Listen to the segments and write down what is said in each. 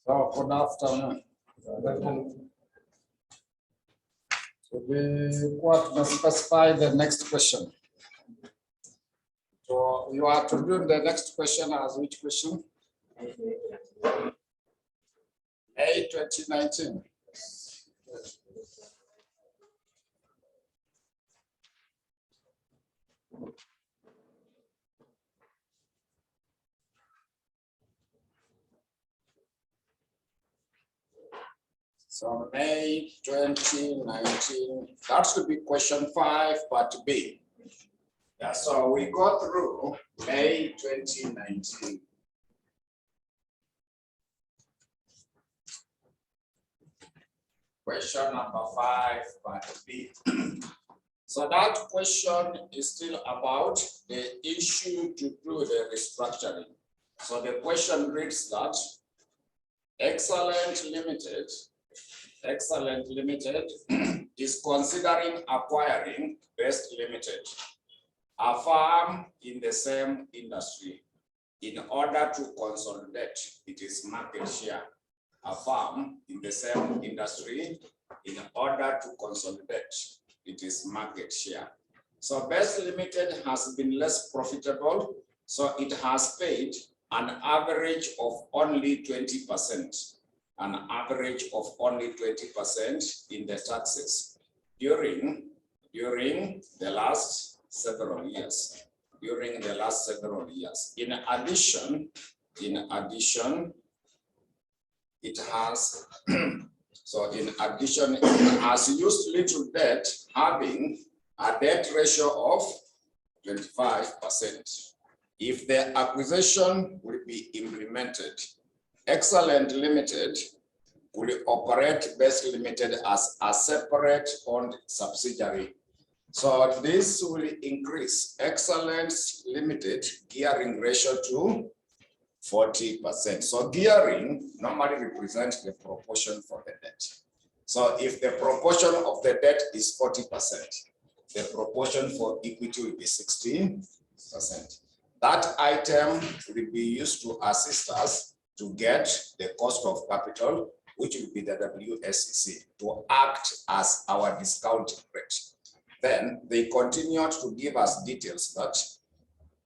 So, good afternoon. So we must specify the next question. So you are to do the next question as which question? May 2019. So May 2019, that should be question 5, part B. Yeah, so we go through May 2019. Question number 5, part B. So that question is still about the issue to do the restructuring. So the question reads that Excellent Limited is considering acquiring Best Limited, a firm in the same industry, in order to consolidate its market share. A firm in the same industry in order to consolidate its market share. So Best Limited has been less profitable, so it has paid an average of only 20%, an average of only 20% in the taxes during the last several years. In addition, it has it has used little debt, having a debt ratio of 25%. If the acquisition will be implemented, Excellent Limited will operate Best Limited as a separate owned subsidiary. So this will increase Excellent Limited gearing ratio to 40%. So gearing normally represents the proportion for the debt. So if the proportion of the debt is 40%, the proportion for equity will be 16%. That item will be used to assist us to get the cost of capital, which will be the WSEC, to act as our discount rate. Then they continued to give us details that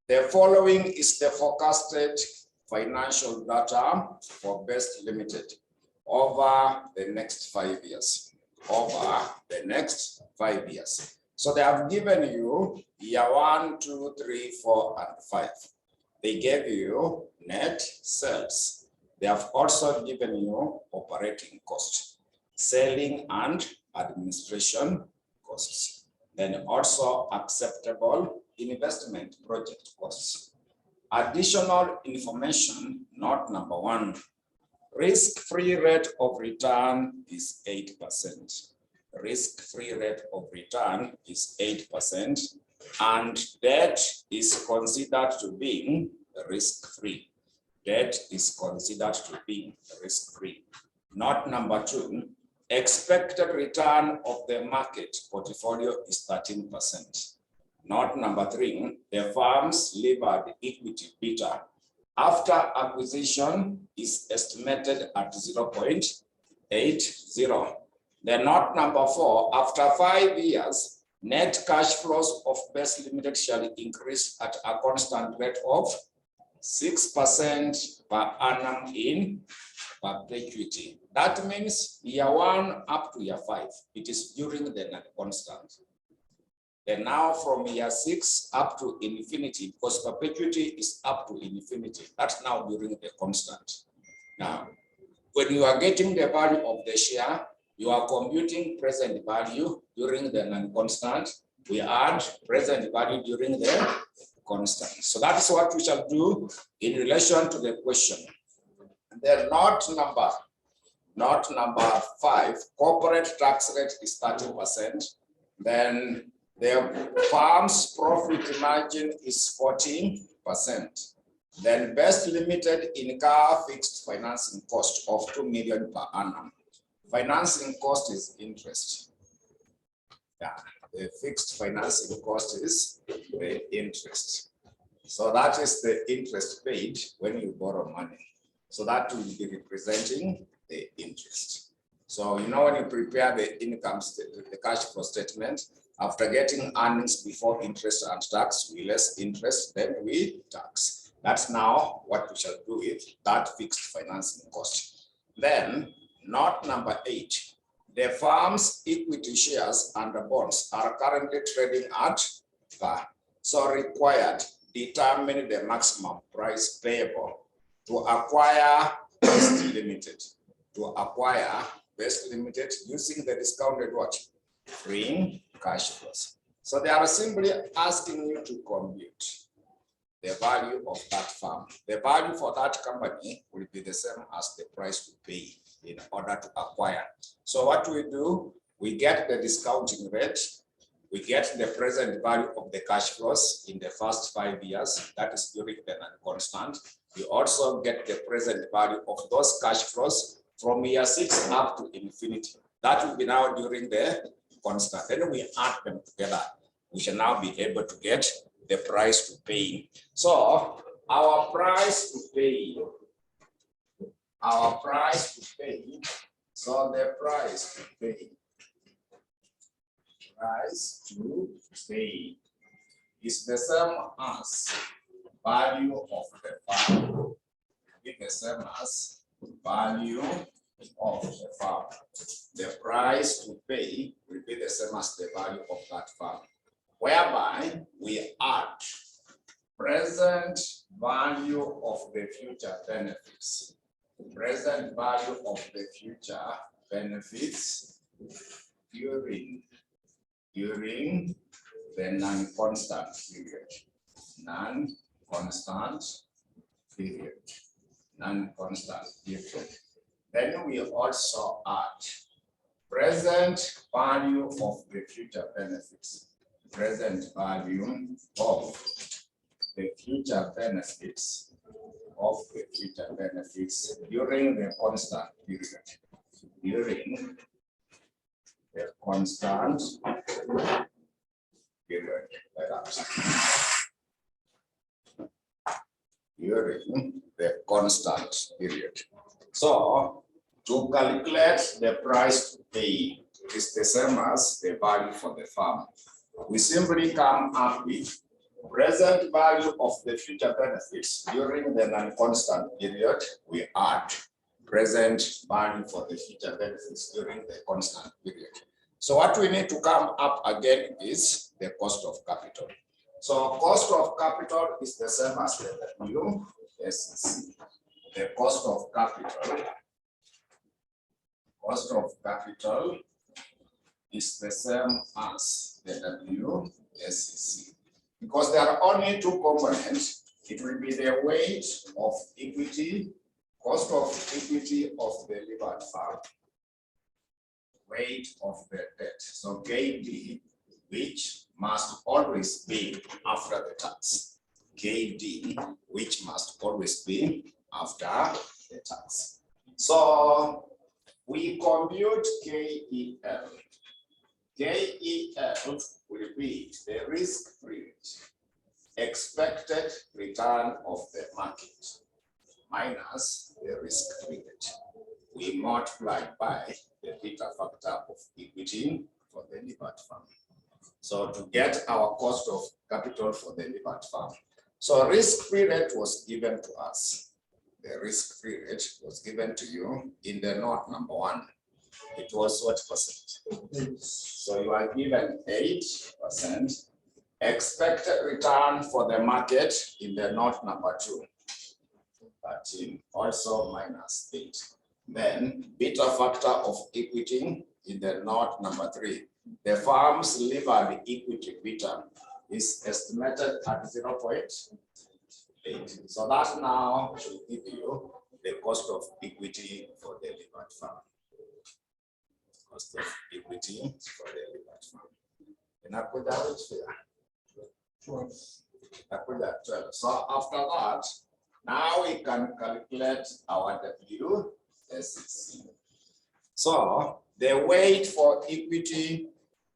the following is the forecasted financial data for Best Limited over the next 5 years. So they have given you year 1, 2, 3, 4, and 5. They gave you net sales. They have also given you operating costs, selling and administration costs, then also acceptable investment project costs. Additional information, note number 1, risk-free rate of return is 8%. Risk-free rate of return is 8%, and debt is considered to be risk-free. Debt is considered to be risk-free. Note number 2, expected return of the market portfolio is 13%. Note number 3, the firm's levered equity beta after acquisition is estimated at 0.80. Then note number 4, after 5 years, net cash flows of Best Limited shall increase at a constant rate of 6% per annum in perpetuity. That means year 1 up to year 5, it is during the constant. And now from year 6 up to infinity, because perpetuity is up to infinity, that's now during the constant. Now, when you are getting the value of the share, you are computing present value during the non-constant. We add present value during the constant. So that is what we shall do in relation to the question. And then note number 5, corporate tax rate is 30%. Then the firm's profit margin is 14%. Then Best Limited incur fixed financing cost of 2 million per annum. Financing cost is interest. Yeah, the fixed financing cost is the interest. So that is the interest paid when you borrow money. So that will be representing the interest. So when you prepare the income statement, the cash flow statement, after getting earnings before interest and tax, we less interest, then we tax. That's now what we shall do with that fixed financing cost. Then note number 8, the firm's equity shares and the bonds are currently trading at par. So required, determine the maximum price payable to acquire Best Limited. To acquire Best Limited using the discounted what? Freeing cash flows. So they are simply asking you to compute the value of that firm. The value for that company will be the same as the price to pay in order to acquire. So what we do, we get the discounting rate, we get the present value of the cash flows in the first 5 years, that is during the non-constant. We also get the present value of those cash flows from year 6 up to infinity. That will be now during the constant. Then we add them together. We shall now be able to get the price to pay. So our price to pay, so the price to pay is the same as value of the farm, is the same as value of the farm. The price to pay will be the same as the value of that farm, whereby we add present value of the future benefits. Present value of the future benefits during the non-constant period. Non-constant period. Then we also add present value of the future benefits. Present value of the future benefits during the constant period. During the constant period. During the constant period. So to calculate the price to pay is the same as the value for the farm. We simply come up with present value of the future benefits during the non-constant period. We add present value for the future benefits during the constant period. So what we need to come up again is the cost of capital. So cost of capital is the same as the WSC. The cost of capital is the same as the WSC. Because there are only two components, it will be the weight of equity, cost of equity of the delivered farm, weight of the debt. So KD, which must always be after the tax. KD, which must always be after the tax. So we compute KEL. KEL will be the risk-free rate, expected return of the market, minus the risk-free rate. We multiply by the beta factor of equity for the delivered farm. So to get our cost of capital for the delivered farm. So risk-free rate was given to us. The risk-free rate was given to you in the note number 1. It was what percent? So you are given 8%. Expected return for the market in the note number 2. 13, also minus 8. Then beta factor of equity in the note number 3. The firm's levered equity beta is estimated at 0.8. So that now should give you the cost of equity for the levered firm. Cost of equity for the levered firm. And I put that here. I put that 12. So after that, now we can calculate our WSC. So the weight for equity,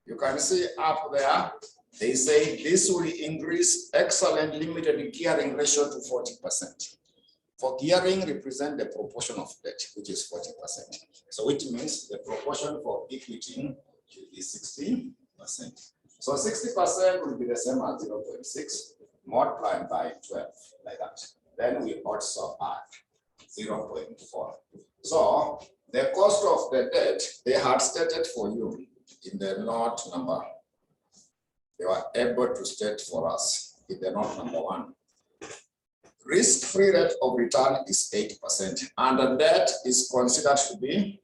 you can see up there, they say this will increase excellent limited gearing ratio to 40%. for gearing represent the proportion of debt, which is 40%. So which means the proportion for equity should be 60%. So 60% will be the same as 0.6 multiplied by 12, like that. Then we also add 0.4. So the cost of the debt, they had stated for you in the note number. They were able to state for us in the note number 1. Risk-free rate of return is 8%, and the debt is considered to be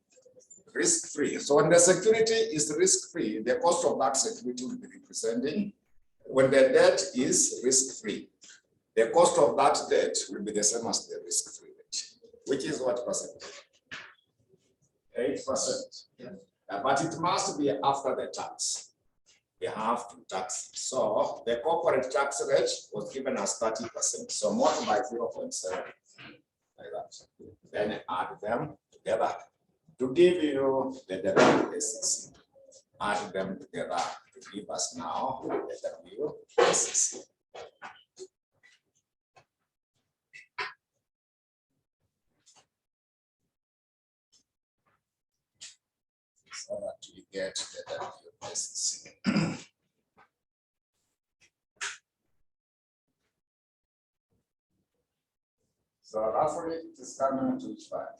risk-free. So when the security is risk-free, the cost of that security will be representing. When the debt is risk-free, the cost of that debt will be the same as the risk-free rate, which is what percent? 8%. Yeah. But it must be after the tax. We have to tax. So the corporate tax rate was given as 30%. So multiply by 0.7, like that. Then add them together to give you the WSCC. Add them together to give us now the WSCC. So that we get the WSCC. So roughly it is coming to which part?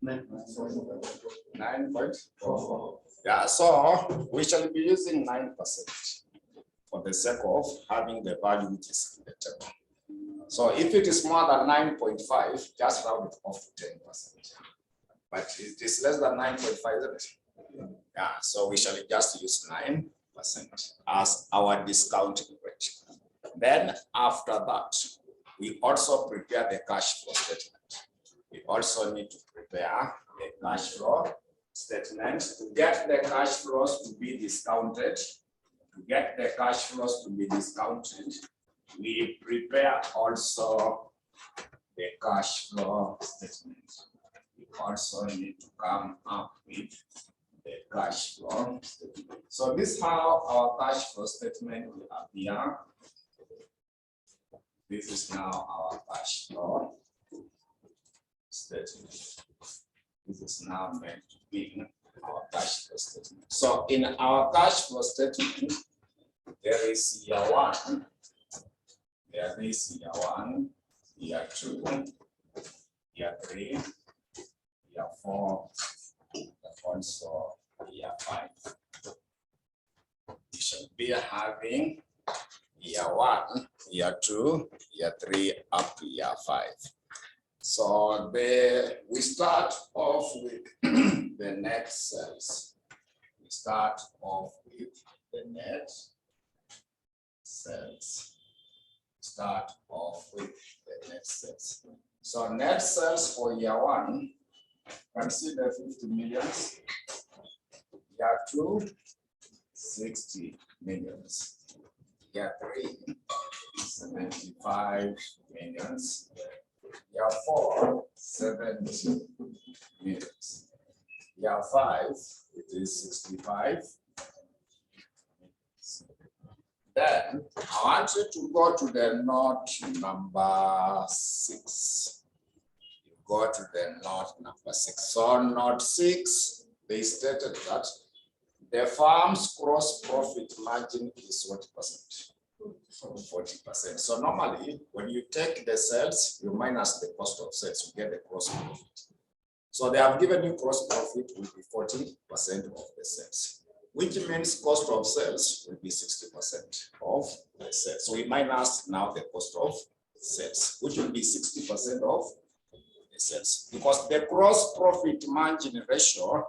9.44. Yeah, so we shall be using 9% for the sake of having the value which is in the table. So if it is more than 9.5, just round it off to 10%. But it is less than 9.5, isn't it? Yeah, so we shall just use 9% as our discounting rate. Then after that, we also prepare the cash flow statement. We also need to prepare the cash flow statement to get the cash flows to be discounted. To get the cash flows to be discounted, we prepare also the cash flow statement. We also need to come up with the cash flow statement. So this is how our cash flow statement will appear. This is now our cash flow statement. This is now meant to be our cash flow statement. So in our cash flow statement, there is year 1, there is year 1, year 2, year 3, year 4, and also year 5. We should be having year 1, year 2, year 3, up to year 5. So we start off with the net sales. We start off with the net sales. Start off with the net sales. So net sales for year 1, consider 50 millions. Year 2, 60 millions. Year 3, 75 millions. Year 4, 70 millions. Year 5, it is 65. Then I want you to go to the note number 6. You go to the note number 6. So note 6, they stated that the firm's gross profit margin is what percent? 40%. So normally, when you take the sales, you minus the cost of sales, you get the gross profit. So they have given you gross profit will be 40% of the sales, which means cost of sales will be 60% of the sales. So we minus now the cost of sales, which will be 60% of the sales, because the gross profit margin ratio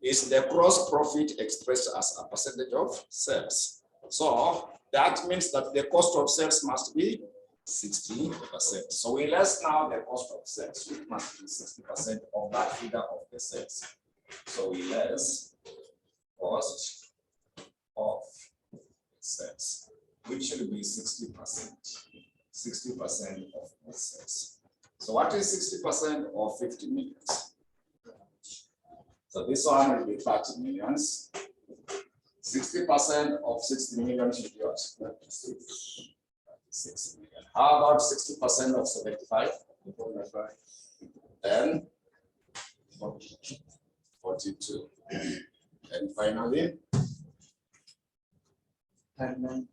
is the gross profit expressed as a percentage of sales. So that means that the cost of sales must be 60%. So we less now the cost of sales, which must be 60% of that figure of the sales. So we less cost of sales, which should be 60%. 60% of the sales. So what is 60% of 50 millions? So this one will be 30 millions. 60% of 60 million should be what? 36. 6 million. How about 60% of 75? Then 42. And finally, 39.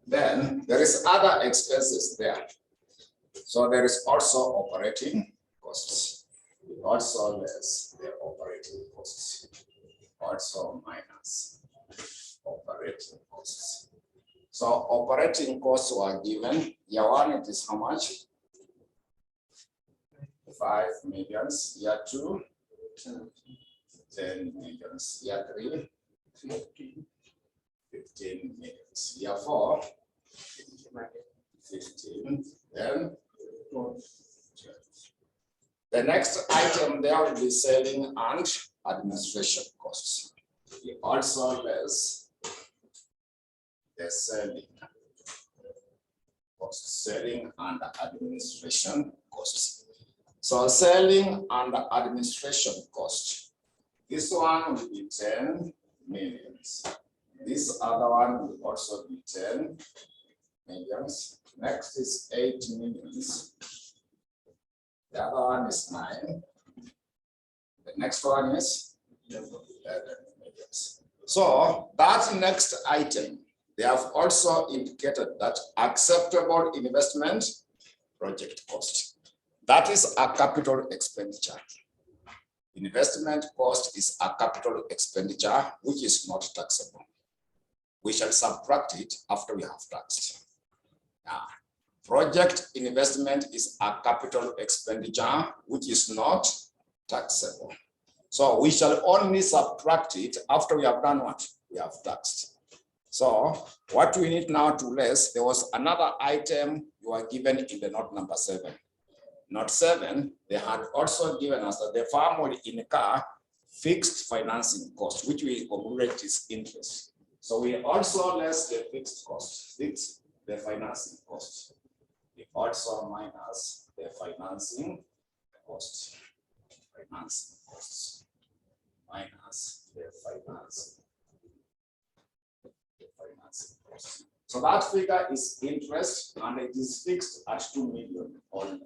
Then there is other expenses there. So there is also operating costs. Also less the operating costs. Also minus operating costs. So operating costs were given. Year one, it is how much? 5 million. Year two, 10 million. Year three, 15 million. Year four, 15. Then 12. The next item there will be selling and administration costs. We also less the selling costs, selling and administration costs. So selling and administration cost. This one will be 10 million. This other one will also be 10 million. Next is 8 million. The other one is 9. The next one is 11 million. So that next item, they have also indicated that acceptable investment project cost. That is a capital expenditure. Investment cost is a capital expenditure which is not taxable. We shall subtract it after we have taxed. Now, project investment is a capital expenditure which is not taxable. So we shall only subtract it after we have done what? We have taxed. So what we need now to less, there was another item you are given in the note number 7. Note 7, they had also given us that the farm will incur fixed financing cost, which we calculate is interest. So we also less the fixed cost, the financing cost. We also minus the financing cost. Financing costs minus the financing cost. So that figure is interest and it is fixed at 2 million only.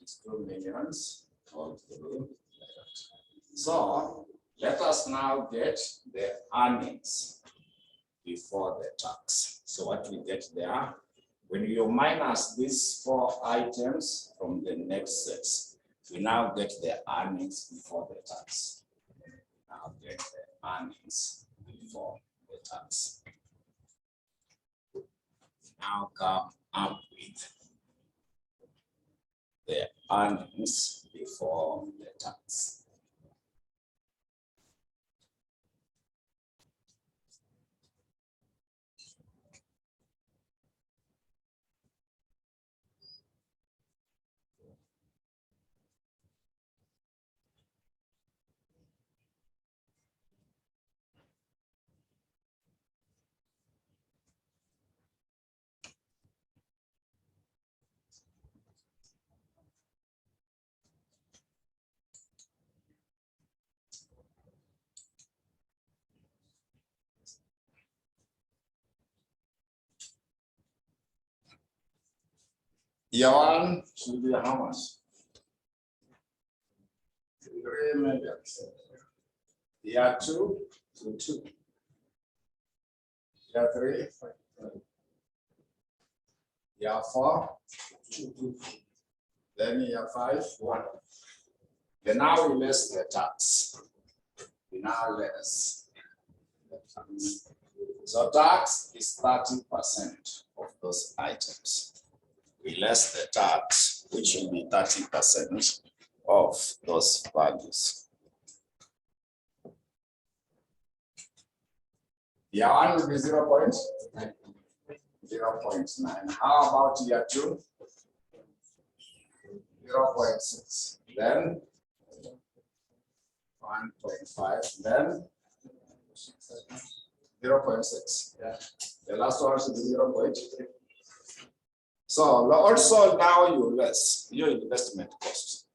It's 2 millions all through. So let us now get the earnings before the tax. So what we get there, when you minus these 4 items from the next sets, we now get the earnings before the tax. Now get the earnings before the tax. Now come up with the earnings before the tax. Year one should be how much? 3 million. Year two, 2. Year three, 5. Year 4, 2. Then year 5, 1. Then now we less the tax. We now less the tax. So tax is 30% of those items. We less the tax, which will be 30% of those values. Year one will be 0.9. How about year two? 0.6. Then 1.5. Then 0.6. Yeah. The last one should be 0.3. So also now you less your investment cost.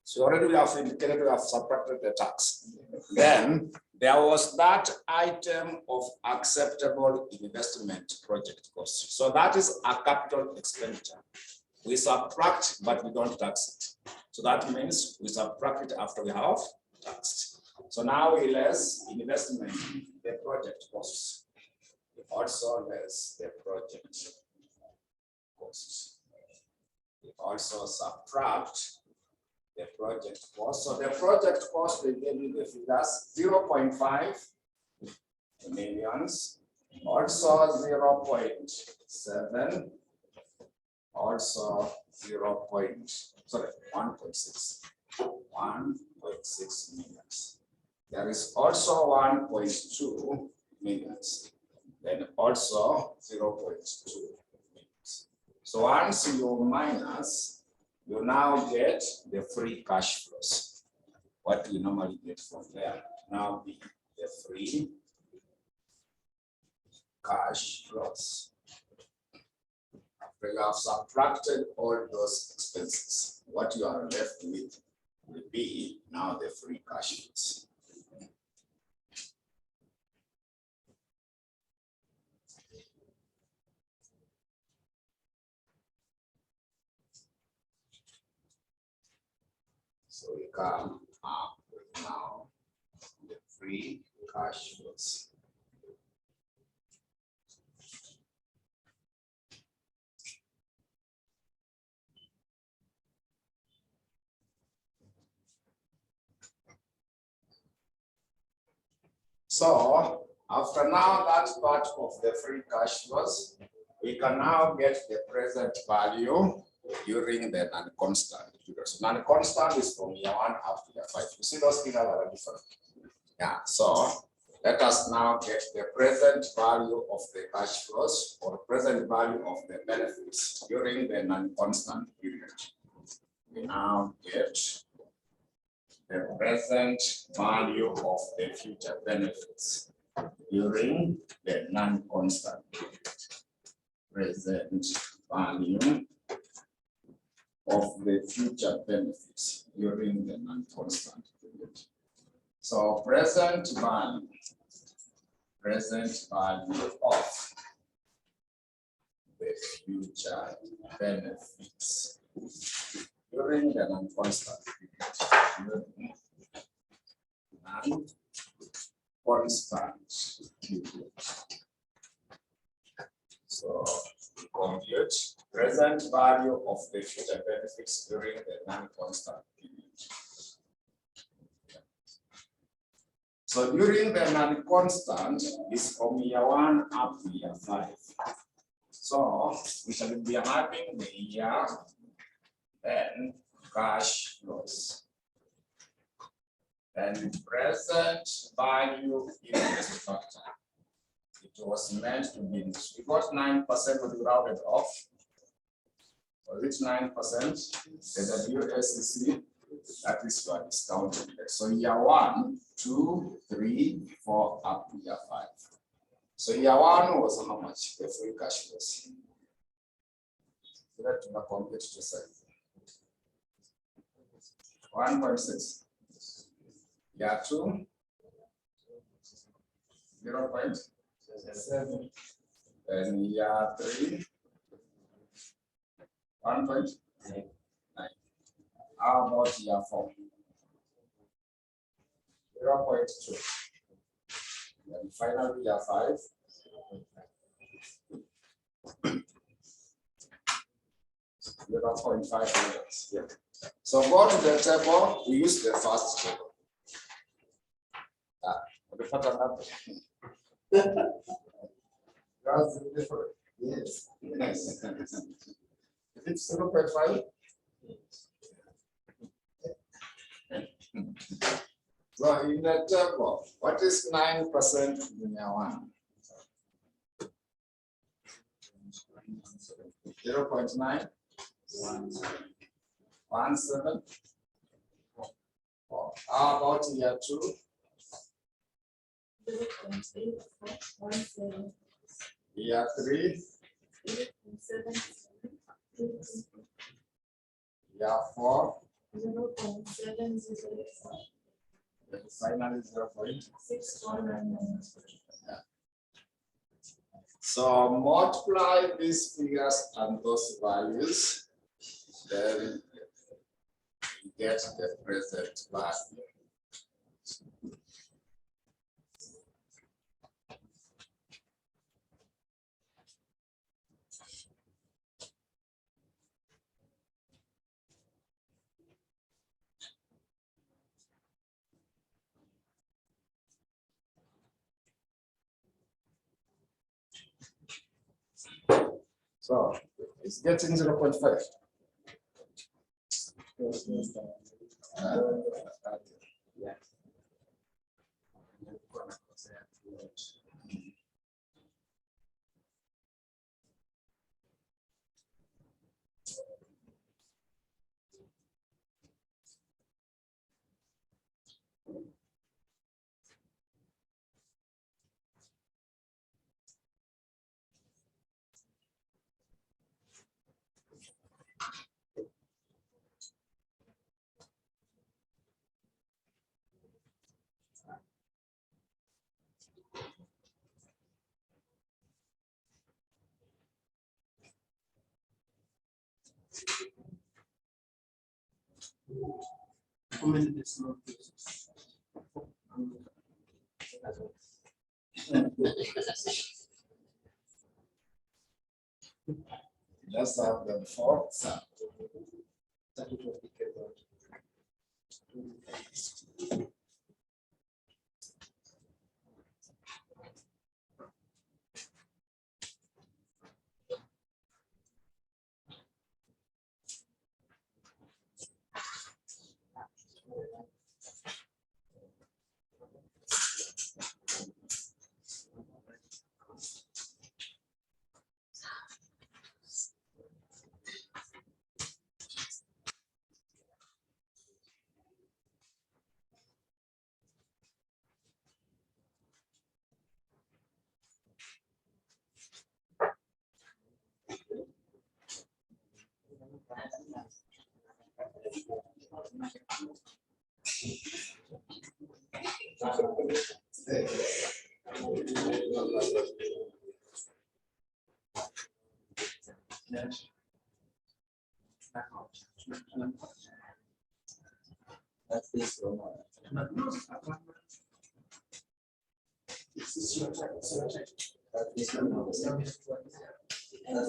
So already we have indicated we have subtracted the tax. Then there was that item of acceptable investment project cost. So that is a capital expenditure. We subtract, but we don't tax it. So that means we subtract it after we have taxed. So now we less investment, the project costs. We also less the project costs. We also subtract the project cost. So the project cost, we give you the figures 0.5 millions, also 0.7, also 1.6 millions. There is also 1.2 millions, then also 0.2 millions. So once you minus, you now get the free cash flows. What we normally get from there now be the free cash flows. After you have subtracted all those expenses, what you are left with will be now the free cash flows. So we come up with now the free cash flows. So after now that part of the free cash flows, we can now get the present value during the non-constant period. So non-constant is from year 1 up to year 5. You see those figures are different. Yeah, so let us now get the present value of the cash flows or present value of the benefits during the non-constant period. We now get the present value of the future benefits during the non-constant period. Present value of the future benefits during the non-constant period. So present value of the future benefits during the non-constant period. So we compute present value of the future benefits during the non-constant period. So during the non-constant is from year 1 up to year 5. So we shall be having the year then cash flows. And present value interest factor. It was meant to be, we got 9%, but we rounded off. Was it 9%? The WSCC, that is your discounted rate. So year 1, 2, 3, 4, up to year 5. So year 1 was how much? The free cash flows. So that to complete to say 1.6. Year 2, 0.7. And year 3, 1.9. How about year 4? 0.2. And finally, year 5. 0.5 meters. Yeah. So go to the table, we use the first table. That's different. Yes. Yes. It's 0.5. So in the table, what is 9% in year 1? 0.9. 1.7. How about year 2? 0.817. Year 3? 0.7. Year 4? 0.704. Finally 0.619. So multiply these figures and those values, then you get the present value. So it's getting 0.5. Yeah. Just have them for some. That's this one. That's this one now. That's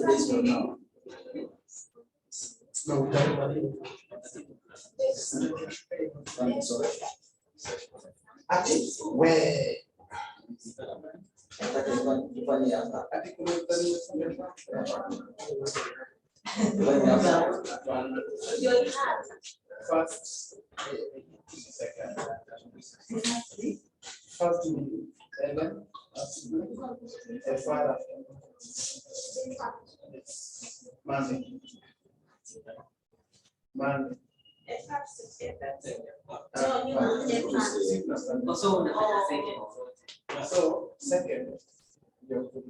this one now. I'm sorry. Where? First, second, first, and then father. Money. Money. So, second, you're going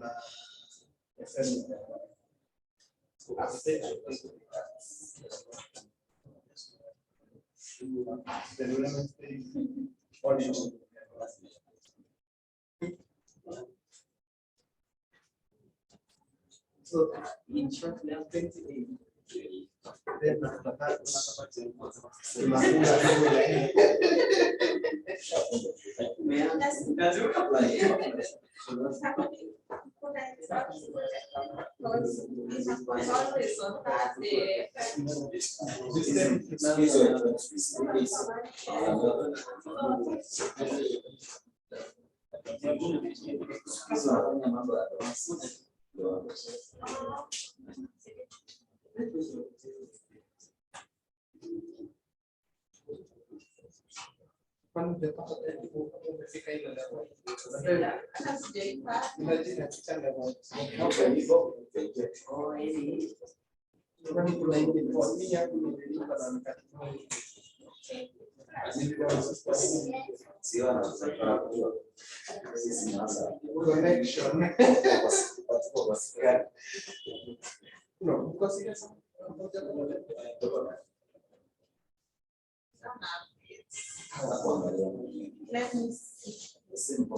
so in short, we are 28. Then quando fica aí connection. No, Let me see. The symbol.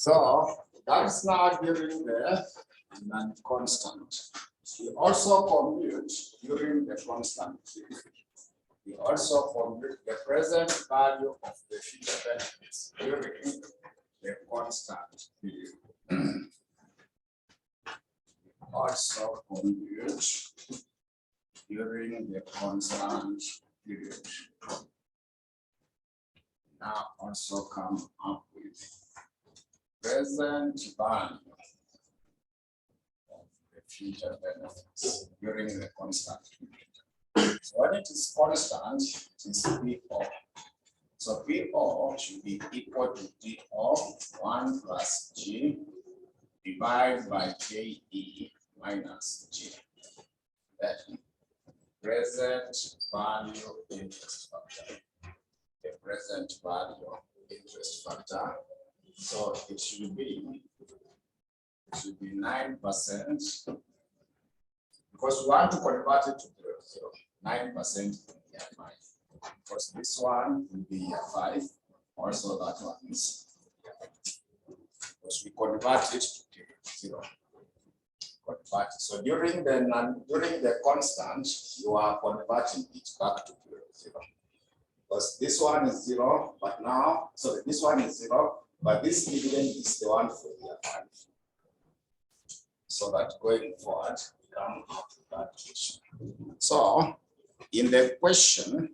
So that's now during the non-constant. We also compute during the constant. We also compute the present value of the future benefits during the constant period. Also compute during the constant period. Now also come up with present value of the future benefits during the constant period. So when it is constant, it is P(O). So P(O) should be equal to P of 1 plus G divided by KE minus G. That present value interest factor. The present value interest factor. So it should be 9%, because we want to convert it to 0. 9% in year 5. Because this one will be year 5, also that one is year 5. Because we convert it to 0. Convert. So during the constant, you are converting it back to 0. because this one is 0, but now, sorry, this one is 0, but this dividend is the one for year 5. So that going forward, come out of that question. So in the question,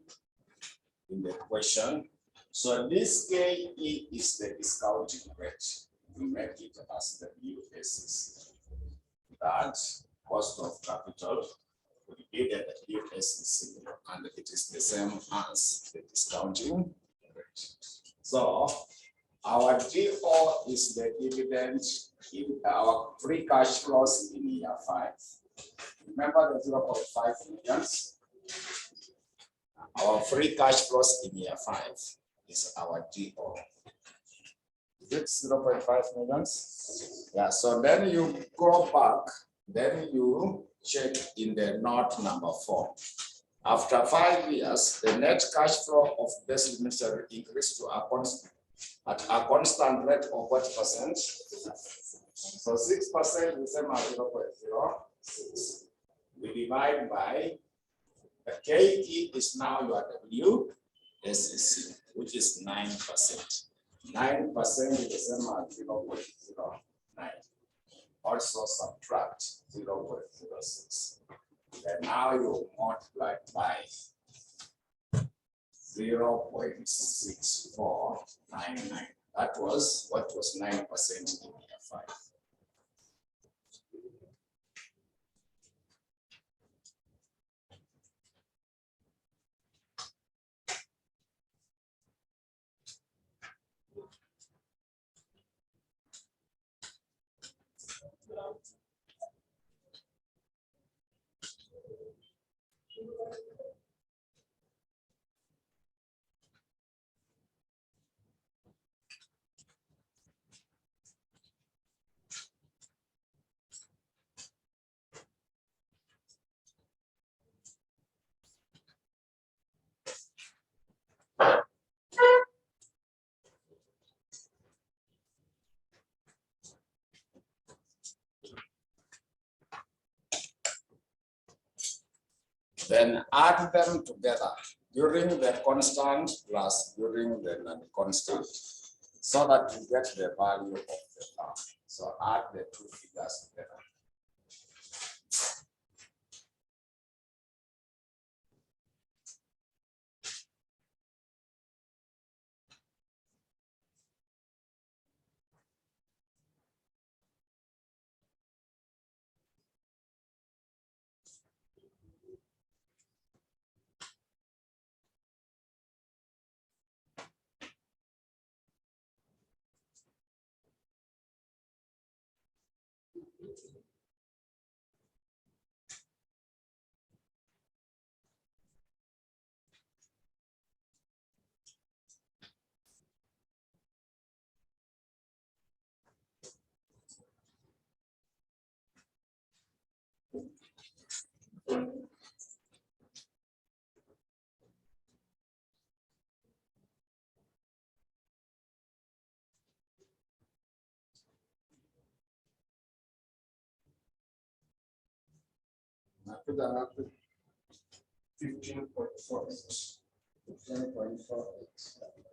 so this KE is the discounting rate. We make it as the new basis. That cost of capital will be that the new basis, and it is the same as the discounting rate. So our GO is the dividend in our free cash flows in year 5. Remember the 0.5 millions? Our free cash flows in year 5 is our GO. Is it 0.5 millions? Yeah, so then you go back, then you check in the note number 4. After 5 years, the net cash flow of this limited increased to at a constant rate of what percent? So 6% is the same as 0.06. We divide by the KE is now your WSC, which is 9%. 9% is the same as 0.09. Also subtract 0.06. And now you multiply by 0.6499. That was what was 9% in year 5. Then add them together during the constant plus during the non-constant, so that you get the value of the term. So add the two figures together. After that, 15.48. 15.48.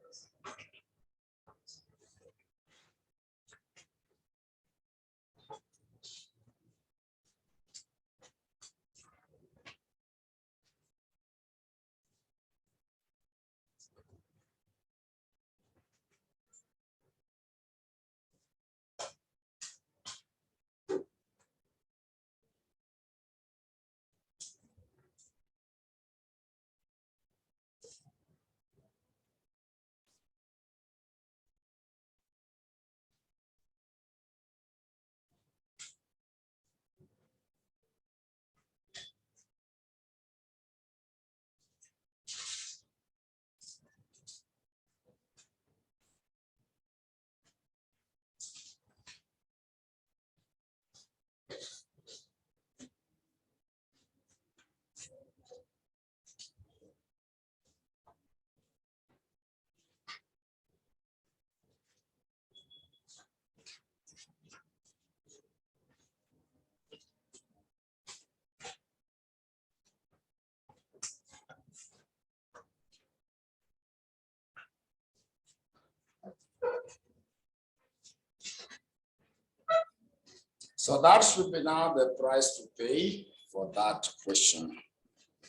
So that should be now the price to pay for that question.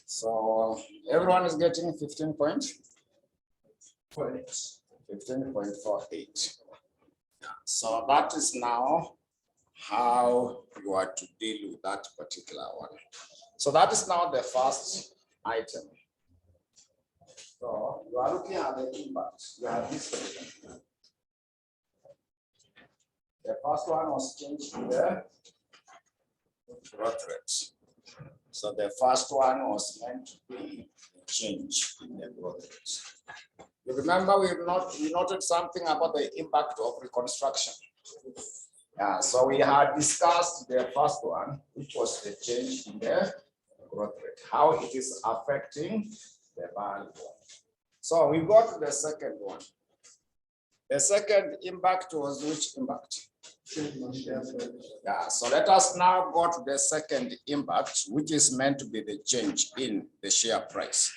So everyone is getting 15.48. So that is now how you are to deal with that particular one. So that is now the first item. So you are looking at the impact. You have this question. The first one was changed to the growth rate. So the first one was meant to be a change in the growth rate. You remember we noted something about the impact of reconstruction. So we had discussed the first one, which was the change in the growth rate, how it is affecting the value. So we got to the second one. The second impact was which impact? So let us now go to the second impact, which is meant to be the change in the share price,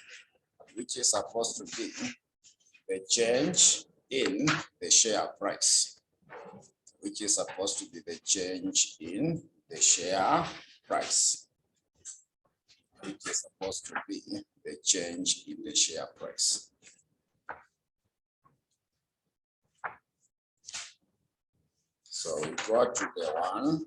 which is supposed to be the change in the share price, which is supposed to be the change in the share price, which is supposed to be the change in the share price. So we go to the one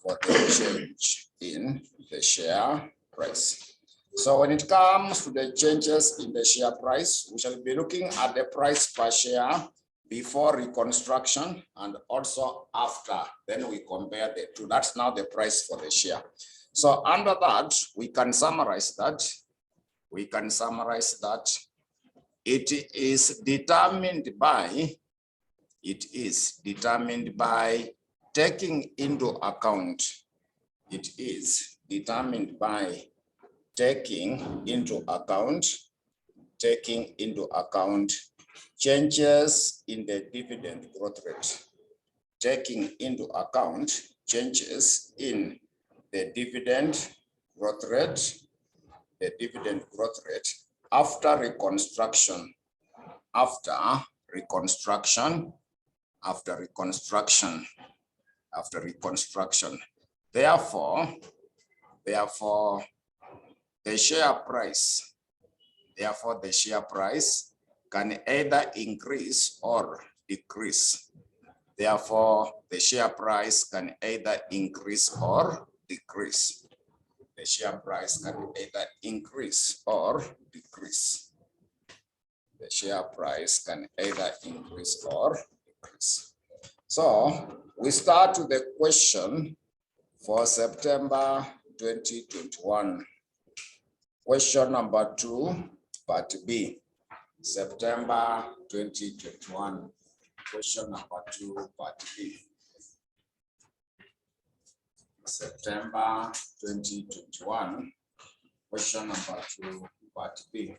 for the change in the share price. So when it comes to the changes in the share price, we shall be looking at the price per share before reconstruction and also after. Then we compare the two. That's now the price for the share. So under that, we can summarize that. It is determined by taking into account. It is determined by taking into account changes in the dividend growth rate. Taking into account changes in the dividend growth rate, after reconstruction. Therefore, the share price can either increase or decrease. Therefore, the share price can either increase or decrease. The share price can either increase or decrease. The share price can either increase or decrease. So we start with the question for September 2021. Question number 2, part B. September 2021. Question number 2, part B. September 2021. Question number 2, part B.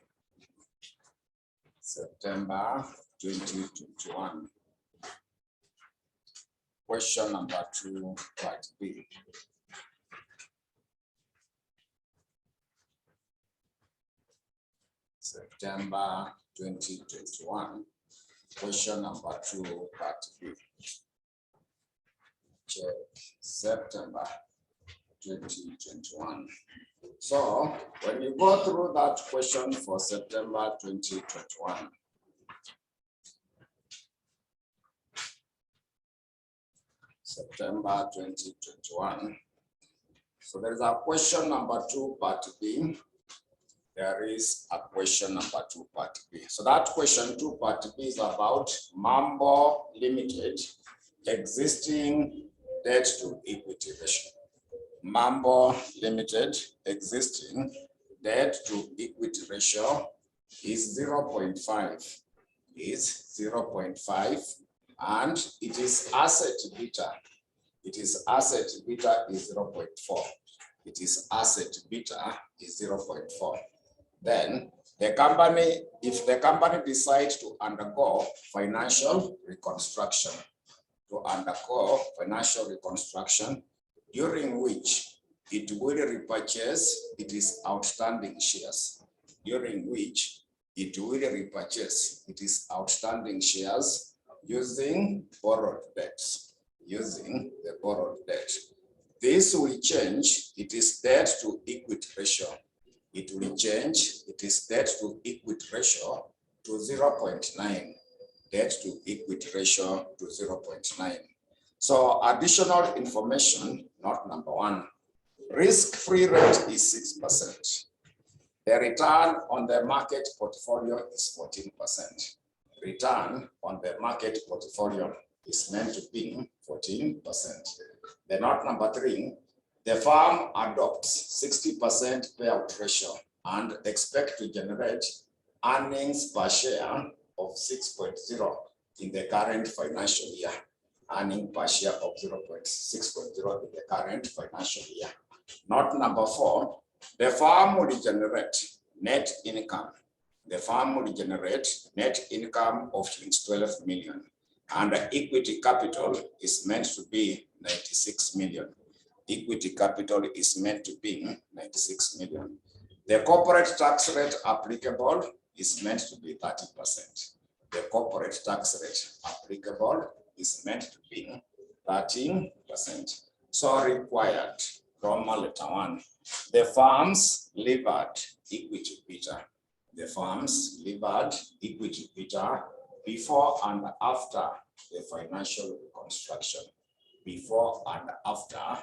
September 2021. Question number 2, part B. September 2021. Question number 2, part B. Check September 2021. So when you go through that question for September 2021, September 2021. So there is a question number 2, part B. There is a question number 2, part B. So that question 2, part B is about Mambo Limited existing debt to equity ratio. Mambo Limited existing debt to equity ratio is 0.5. Is 0.5, and it is asset beta. It is asset beta is 0.4. It is asset beta is 0.4. Then the company, if the company decides to undergo financial reconstruction, during which it will repurchase its outstanding shares, using borrowed debts. using the borrowed debt. This will change, it is debt to equity ratio. It will change, it is debt to equity ratio to 0.9. Debt to equity ratio to 0.9. So additional information, note number 1. Risk-free rate is 6%. The return on the market portfolio is 14%. Return on the market portfolio is meant to be 14%. The note number 3, the firm adopts 60% payout ratio and expect to generate earnings per share of 6.0 in the current financial year. Earning per share of 6.0 in the current financial year. Note number 4, the firm will generate net income. The firm will generate net income of 12 million, and the equity capital is meant to be 96 million. Equity capital is meant to be 96 million. The corporate tax rate applicable is meant to be 30%. The corporate tax rate applicable is meant to be 13%. So required, Roman letter 1, the firm's levered equity beta. The firm's levered equity beta before and after the financial reconstruction. Before and after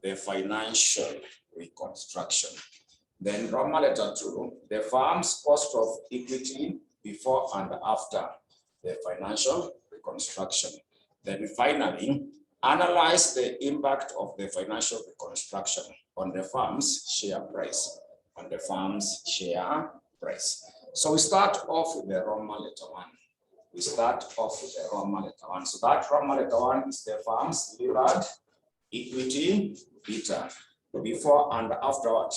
the financial reconstruction. Then Roman letter 2, the firm's cost of equity before and after the financial reconstruction. Then finally, analyze the impact of the financial reconstruction on the firm's share price. On the firm's share price. So we start off with the Roman letter 1. We start off with the Roman letter 1. So that Roman letter 1 is the firm's levered equity beta before and afterward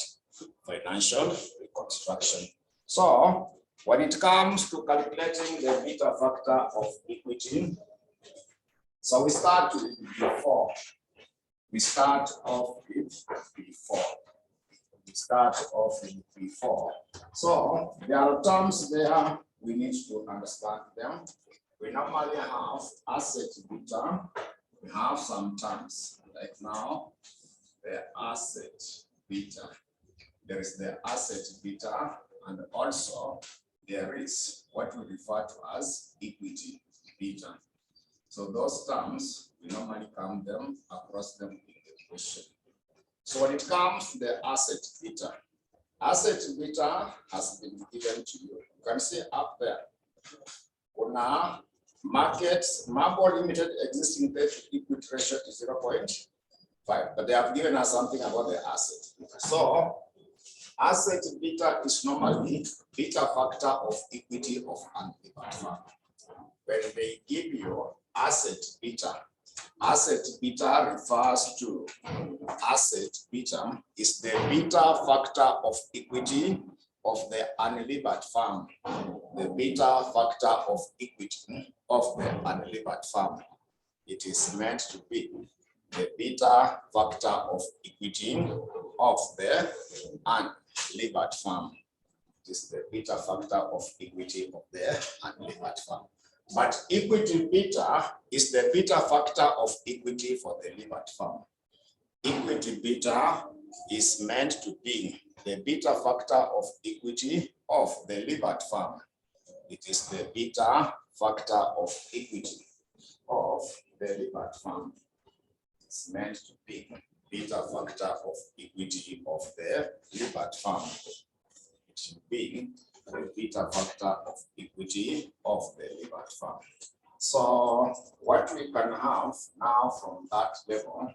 financial reconstruction. So when it comes to calculating the beta factor of equity, so we start with before. We start off with before. We start off with before. So there are terms there we need to understand them. We normally have asset beta. We have some terms like now the asset beta. There is the asset beta, and also there is what we refer to as equity beta. So those terms, we normally count them across them in the question. So when it comes to the asset beta has been given to you. You can see up there, Una markets, Marble Limited existing debt to equity ratio is 0.5, but they have given us something about the asset. So asset beta is normally beta factor of equity of an unlevered firm. When they give you asset beta refers to asset beta is the beta factor of equity of the unlevered firm. The beta factor of equity of the unlevered firm. It is meant to be the beta factor of equity of the unlevered firm. It is the beta factor of equity of the unlevered firm. But equity beta is the beta factor of equity for the levered firm. Equity beta is meant to be the beta factor of equity of the levered firm. It is the beta factor of equity of the levered firm. It's meant to be beta factor of equity of the levered firm. It should be the beta factor of equity of the levered firm. So what we can have now from that level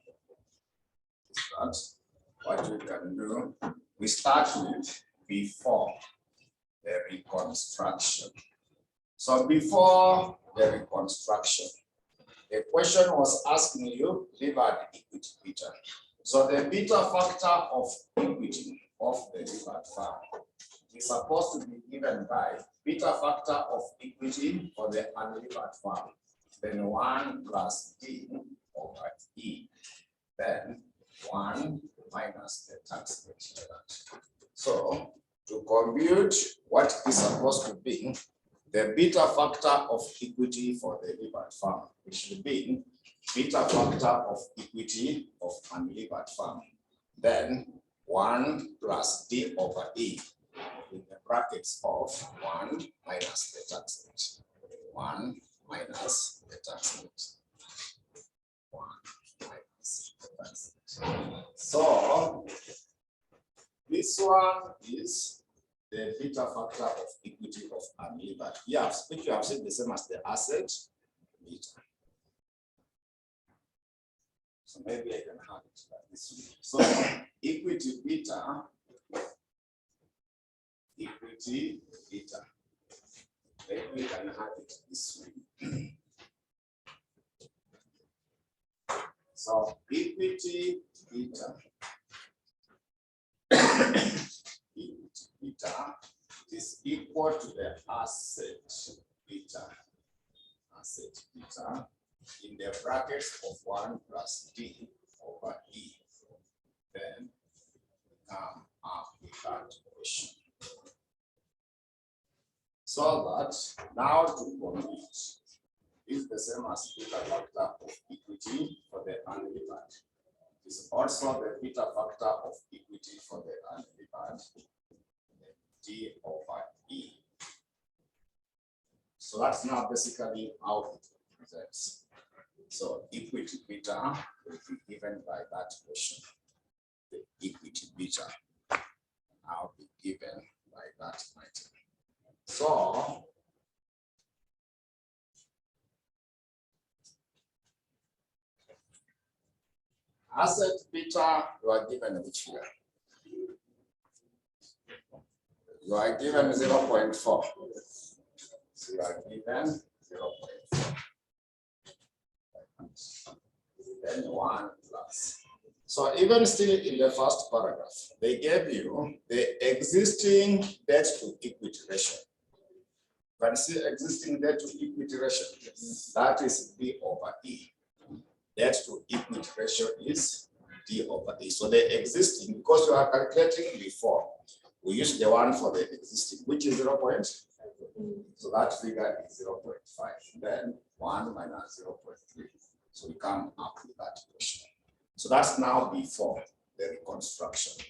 is that what we can do, we start with before the reconstruction. So before the reconstruction, the question was asking you levered equity beta. So the beta factor of equity of the levered firm is supposed to be given by beta factor of equity for the unlevered firm. Then 1 plus D over E. Then 1 minus the tax rate. So to compute what is supposed to be the beta factor of equity for the levered firm, which should be beta factor of equity of unlevered firm. Then 1 plus D over E in the brackets of 1 minus the tax rate. 1 minus the tax rate. 1 minus the tax rate. So this one is the beta factor of equity of unlevered. Yeah, which you have said the same as the asset beta. So maybe I can have it like this way. So equity beta, maybe we can have it this way. So equity beta, is equal to the asset beta in the brackets of 1 plus D over E. Then come up with that question. So that now to compute is the same as beta factor of equity for the unlevered. It is also the beta factor of equity for the unlevered, D over E. So that's now basically how it presents. So equity beta will be given by that question. The equity beta now be given by that item. So asset beta, you are given which figure? You are given 0.4. So you are given 0.4. Then 1 plus. So even still in the first paragraph, they gave you the existing debt to equity ratio. You can see existing debt to equity ratio. That is D over E. Debt to equity ratio is D over E. So the existing, because you are calculating before, we use the one for the existing, which is 0. So that figure is 0.5. Then 1 minus 0.3. So we come up with that question. So that's now before the reconstruction.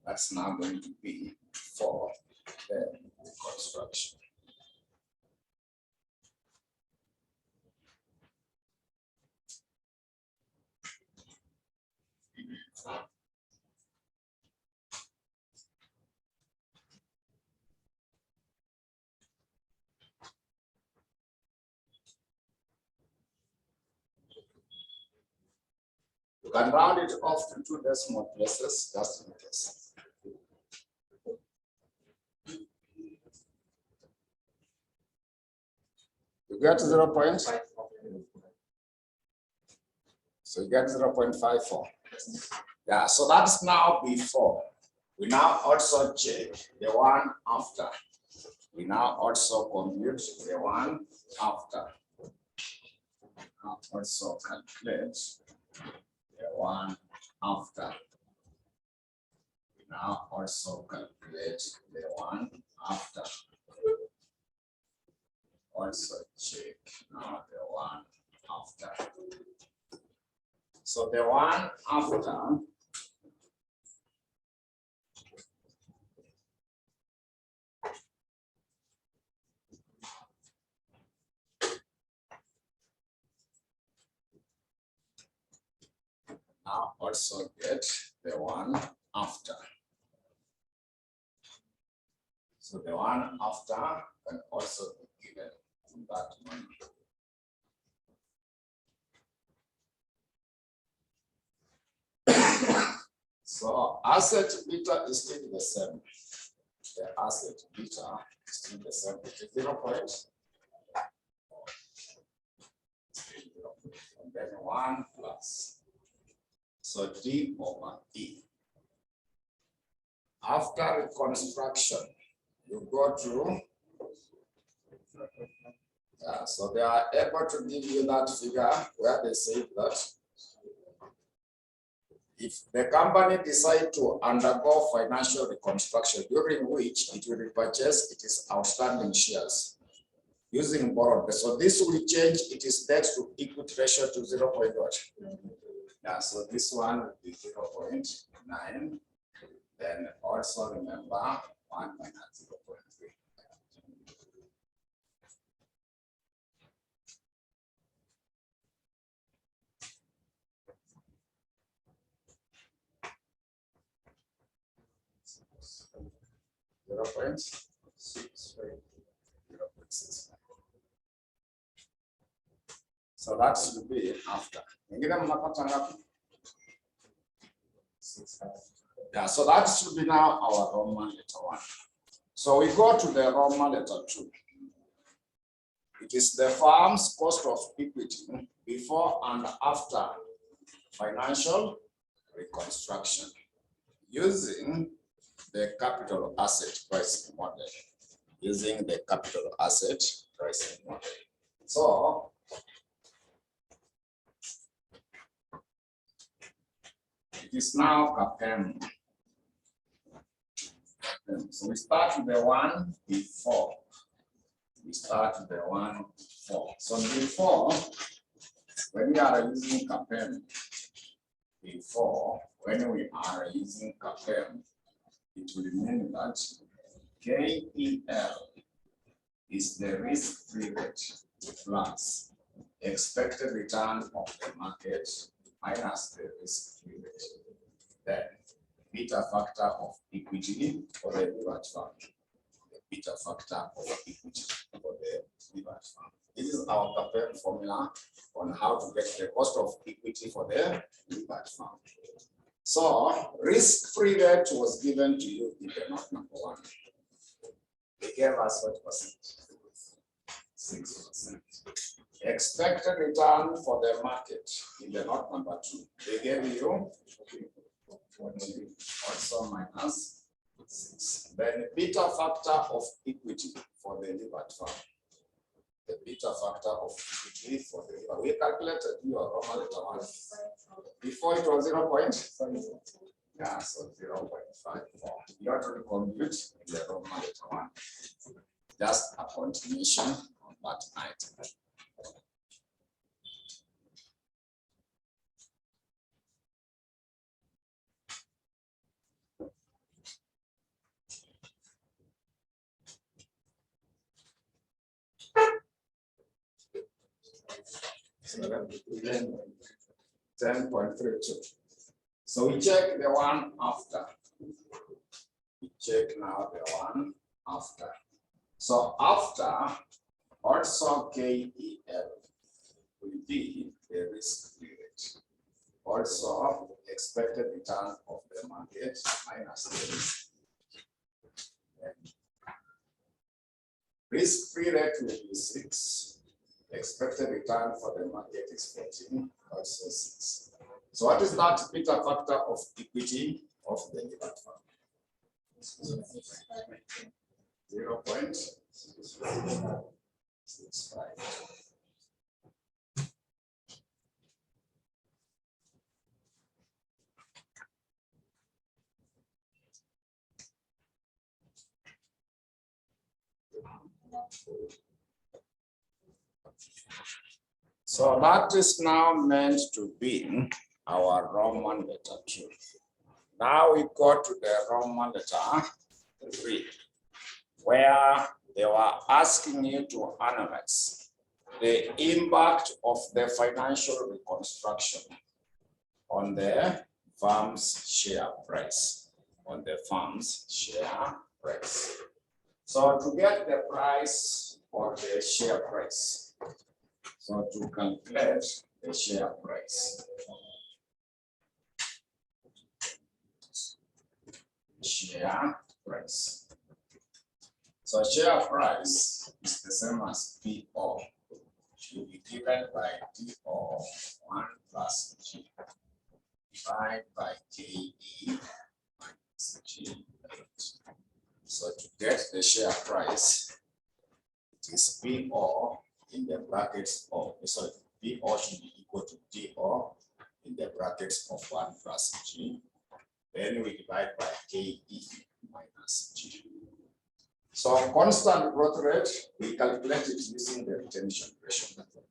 That's now going to be for the reconstruction. You can round it off to 2 decimal places, just in case. You get 0.5. So you get 0.54. Yeah, so that's now before. We now also check the one after. We now also compute the one after. Now also calculate the one after. We now also calculate the one after. Also check now the one after. So the one after now also get the one after. So the one after can also be given in that manner. So asset beta is still the same. The asset beta is still the same. It is 0. And then 1 plus. So D over E. After reconstruction, you go to, so they are able to give you that figure where they say that if the company decides to undergo financial reconstruction during which it will repurchase its outstanding shares, using borrowed. So this will change, it is debt to equity ratio to 0.1. Yeah, so this one will be 0.9. Then also remember 1 minus 0.3. So that should be after. Yeah, so that should be now our Roman letter 1. So we go to the Roman letter 2. It is the firm's cost of equity before and after financial reconstruction using the capital asset pricing model. Using the capital asset pricing model. So it is now CAPM. So we start with the one before. We start with the one before. So before, when we are using CAPM, when we are using CAPM, it will mean that KEL is the risk-free rate plus expected return of the market minus the risk-free rate. Then beta factor of equity for the levered fund. The beta factor of equity for the levered fund. This is our CAPM formula on how to get the cost of equity for the levered fund. So risk-free rate was given to you in the note number 1. They gave us what percent? 6%. Expected return for the market in the note number 2. They gave you 40, also minus 6. Then beta factor of equity for the levered fund. The beta factor of equity for the levered. We calculated your Roman letter 1. Before it was 0.5. Yeah, so 0.54. You have to compute in the Roman letter 1. Just a continuation on that item. So 10.32. So we check the one after. We check now the one after. So after, also KEL will be the risk-free rate. Also expected return of the market minus the risk. Risk-free rate will be 6. Expected return for the market is 14, also 6. So what is that beta factor of equity of the levered fund? 0.65. So that is now meant to be our Roman letter 2. Now we go to the Roman letter 3, where they were asking you to analyze the impact of the financial reconstruction on the firm's share price. On the firm's share price. So to get the price or the share price, so to calculate the share price. Share price. So share price is the same as PO. Should be given by DO 1 plus G divided by KE minus G8. So to get the share price, it is PO in the brackets of, sorry, PO should be equal to DO in the brackets of 1 plus G. Then we divide by KE minus G. So constant growth rate, we calculate it using the retention ratio method.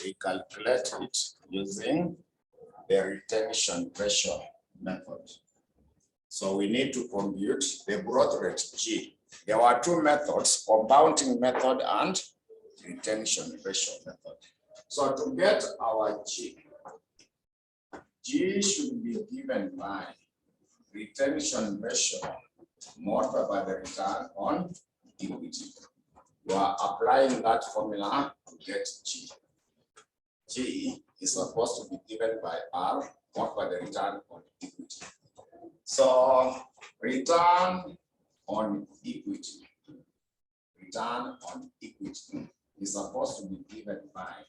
We calculate it using the retention ratio method. So we need to compute the growth rate G. There were two methods, compounding method and retention ratio method. So to get our G should be given by retention ratio multiplied by the return on equity. You are applying that formula to get G. G is supposed to be given by R multiplied by the return on equity. So return on equity is supposed to be given by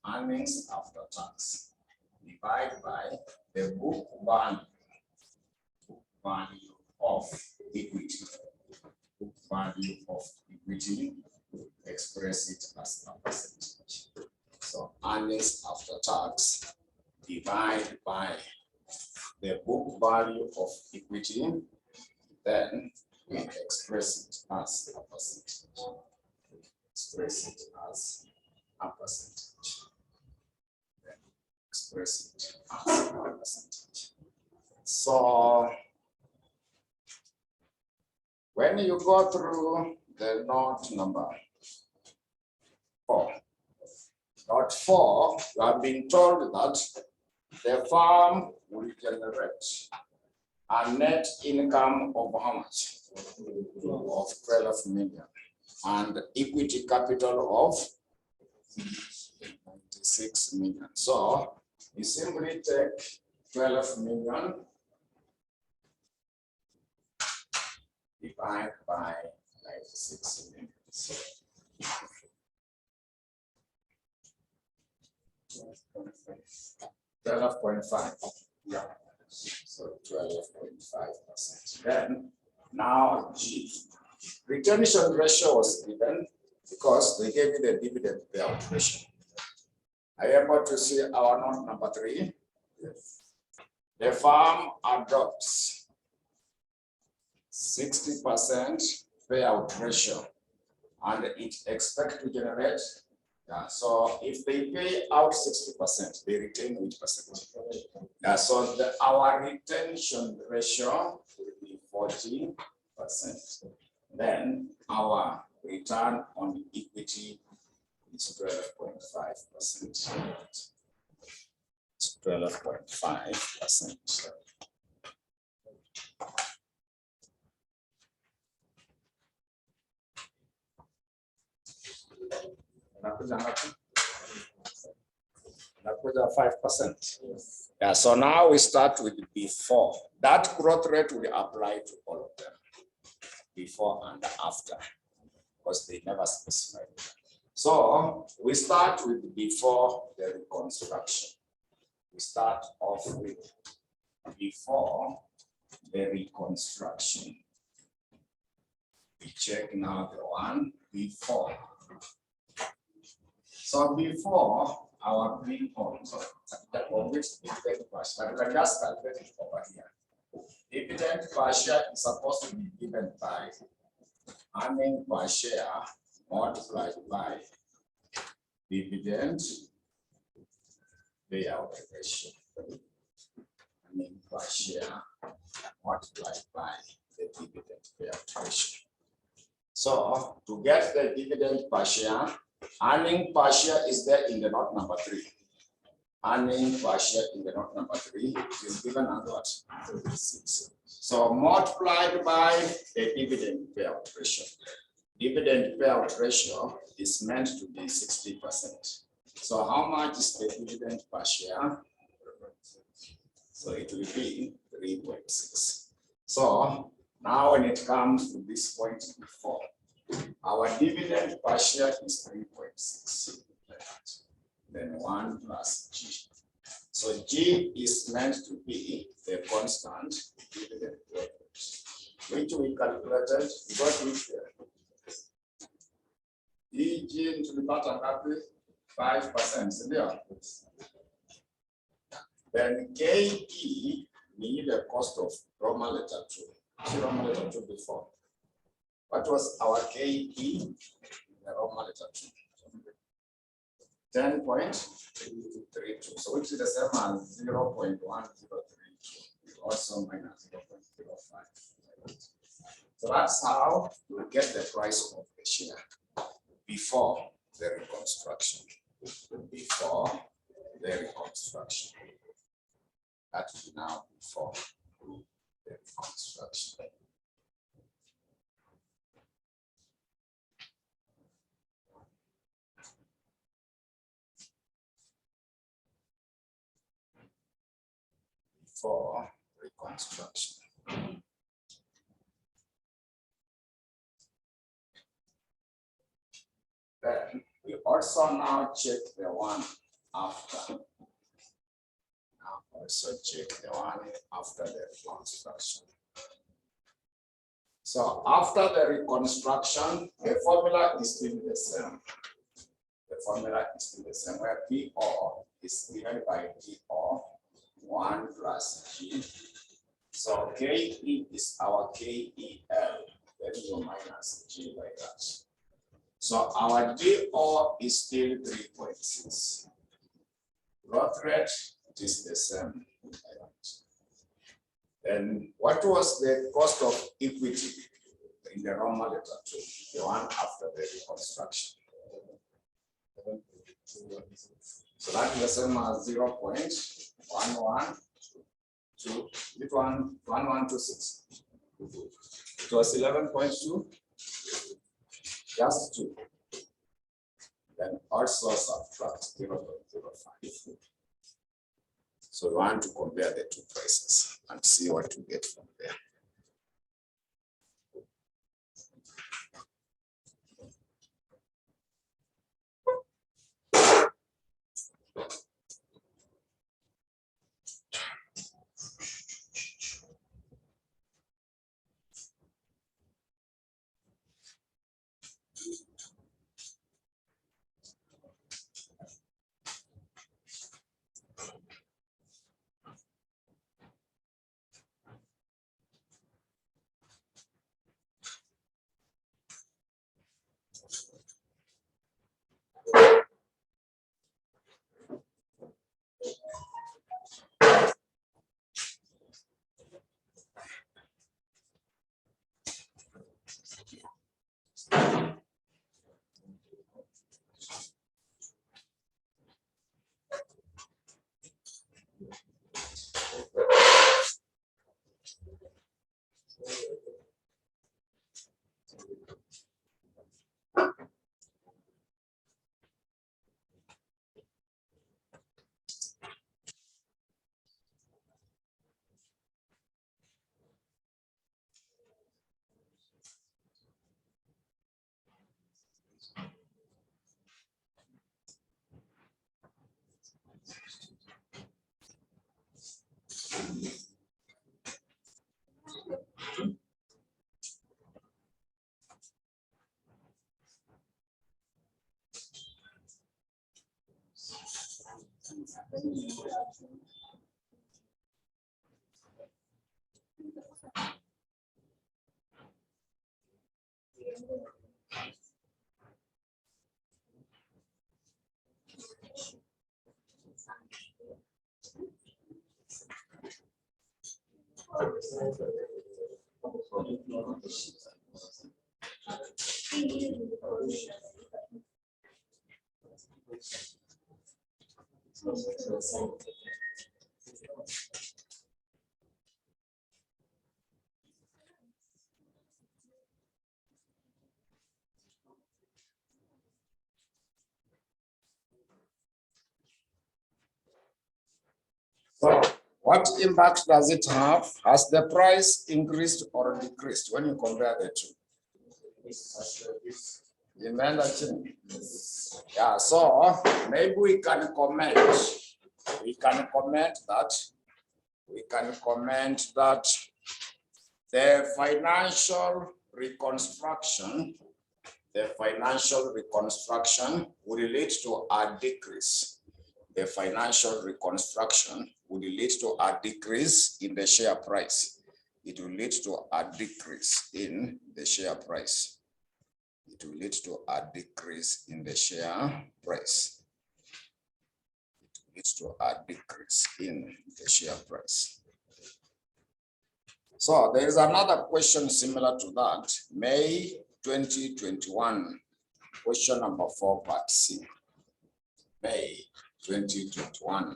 earnings after tax divided by the book value of equity. Book value of equity, express it as a percentage. So earnings after tax divided by the book value of equity, then we express it as a percentage. Express it as a percentage. Then express it as a percentage. So when you go through the note number 4, note 4, you have been told that the firm will generate a net income of how much? Of 12 million. And equity capital of 96 million. So you simply take 12 million divided by 96 million. So 12.5. Yeah. So 12.5%. Then now G. Retention ratio was given because they gave you the dividend payout ratio. Are you able to see our note number 3? Yes. The firm adopts 60% payout ratio and it expects to generate. Yeah, so if they pay out 60%, they retain which percentage? Yeah, so our retention ratio will be 40%. Then our return on equity is 12.5%. It's 12.5%. Nakuja 5%. Yeah, so now we start with before. That growth rate will apply to all of them, before and after, because they never specified. So we start with before the reconstruction. We start off with before the reconstruction. We check now the one before. So before our pre-point, so that of which dividend per share, we can just calculate it over here. Dividend per share is supposed to be given by earning per share multiplied by dividend payout ratio. Earning per share multiplied by the dividend payout ratio. So to get the dividend per share, earning per share is there in the note number 3. Earning per share in the note number 3 is given as what? 36. So multiplied by the dividend payout ratio. Dividend payout ratio is meant to be 60%. So how much is the dividend per share? So it will be 3.6. So now when it comes to this point before, our dividend per share is 3.6. Then 1 plus G. So G is meant to be the constant dividend rate, which we calculated because which EG into the pattern 5%. Then KE need the cost of Roman letter 2. See Roman letter 2 before. What was our KE in the Roman letter 2? 10.32. So which is the same as 0.1032. Also minus 0.05. So that's how we get the price of the share before the reconstruction. Before the reconstruction. That is now before the reconstruction. For reconstruction. Then we also now check the one after. Now also check the one after the reconstruction. So after the reconstruction, the formula is still the same. The formula is still the same, where PO is given by PO 1 plus G. So KE is our KEL, then you minus G by that. So our DO is still 3.6. Growth rate, it is the same. Then what was the cost of equity in the Roman letter 2, the one after the reconstruction? So that is the same as 0.1122. Which one? 1126. It was 11.2. Just 2. Then also subtract 0.05. So we want to compare the two prices and see what we get from there. So what impact does it have? Has the price increased or decreased when you compare the two? Yeah, so maybe we can comment that the financial reconstruction would lead to a decrease. The financial reconstruction would lead to a decrease in the share price it will lead to a decrease in the share price. It will lead to a decrease in the share price. It leads to a decrease in the share price. So there is another question similar to that. May 2021, question number 4, part C. May 2021,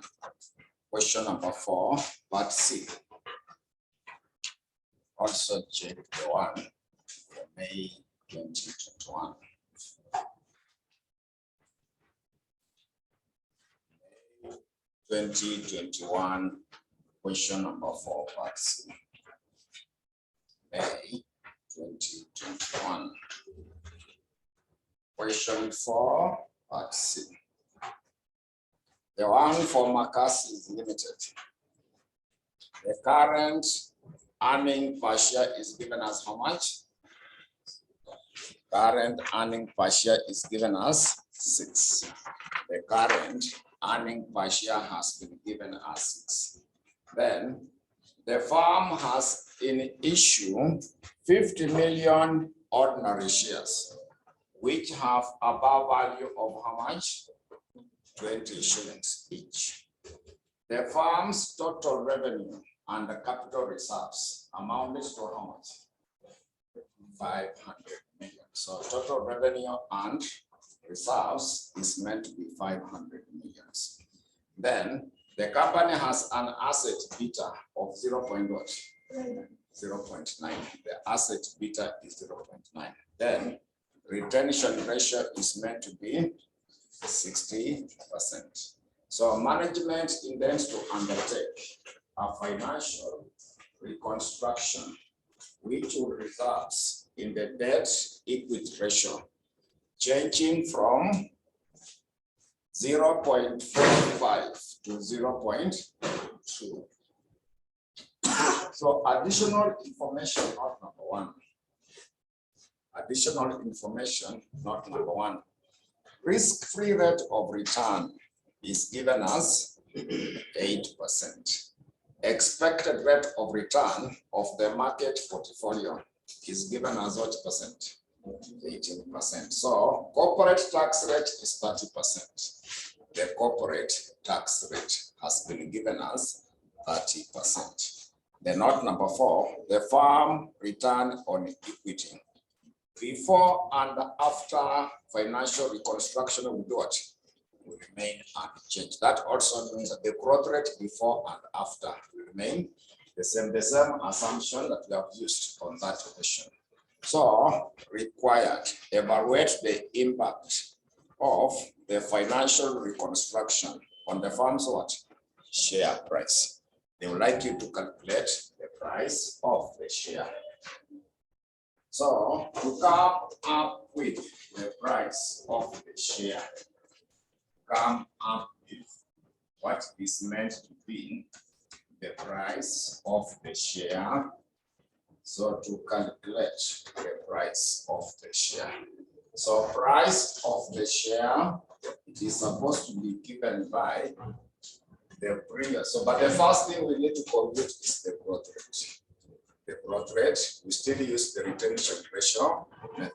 question number 4, part C. Also check the one for May 2021. 2021, question number 4, part C. May 2021. Question 4, part C. The one for Marcus Limited. The current earning per share is given as how much? Current earning per share is given as 6. The current earning per share has been given as 6. Then the firm has in issue 50 million ordinary shares, which have a bar value of how much? 20 shillings each. The firm's total revenue and the capital reserves amounted to how much? 500 million. So total revenue and reserves is meant to be 500 million. Then the company has an asset beta of 0.9. The asset beta is 0.9. Then retention ratio is meant to be 60%. So management intends to undertake a financial reconstruction which will result in the debt equity ratio changing from 0.45 to 0.2. So additional information, not number 1. Additional information, not number 1. Risk-free rate of return is given as 8%. Expected rate of return of the market portfolio is given as what percent? 18%. So corporate tax rate is 30%. The corporate tax rate has been given as 30%. Then note number 4, the firm return on equity. Before and after financial reconstruction will do what? Will remain unchanged. That also means that the growth rate before and after will remain the same assumption that we have used on that question. So required, evaluate the impact of the financial reconstruction on the firm's what? Share price. They would like you to calculate the price of the share. So to come up with the price of the share, come up with what is meant to be the price of the share. So to calculate the price of the share. So price of the share, it is supposed to be given by the previous. So, but the first thing we need to compute is the growth rate. The growth rate, we still use the retention ratio method.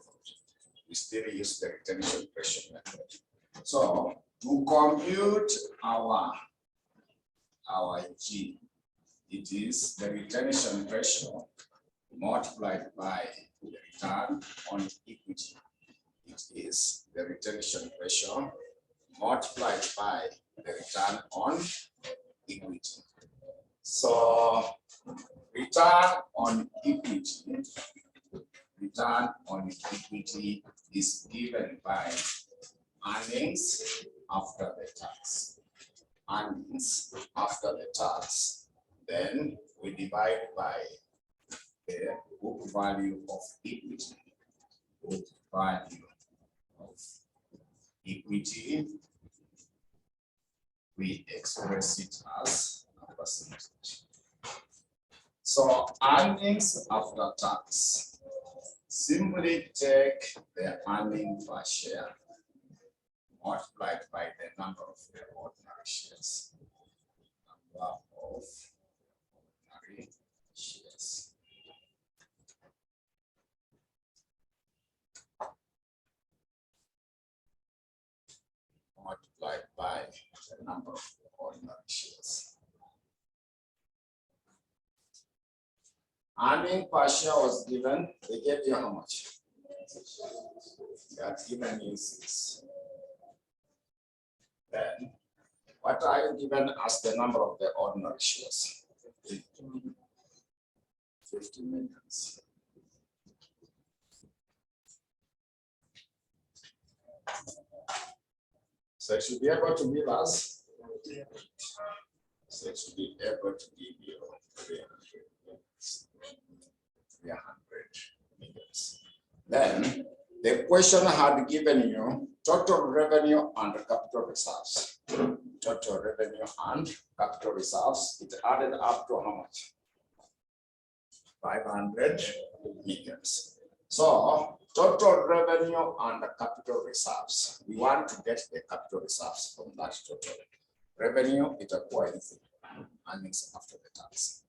We still use the retention ratio method. So to compute our G, it is the retention ratio multiplied by the return on equity. It is the retention ratio multiplied by the return on equity. So return on equity is given by earnings after the tax. Earnings after the tax. Then we divide by the book value of equity. Book value of equity. We express it as a percentage. So earnings after tax, simply take the earning per share multiplied by the number of the ordinary shares. Number of ordinary shares. number of ordinary shares. Earning per share was given, they gave you how much? They had given you 6. Then, what are you given as the number of the ordinary shares? 50 millions. So it should be able to give us, so it should be able to give you 300 millions. Then the question had given you total revenue and capital reserves. Total revenue and capital reserves, it added up to how much? 500 millions. So total revenue and capital reserves. We want to get the capital reserves from that total revenue. It acquires earnings after the tax.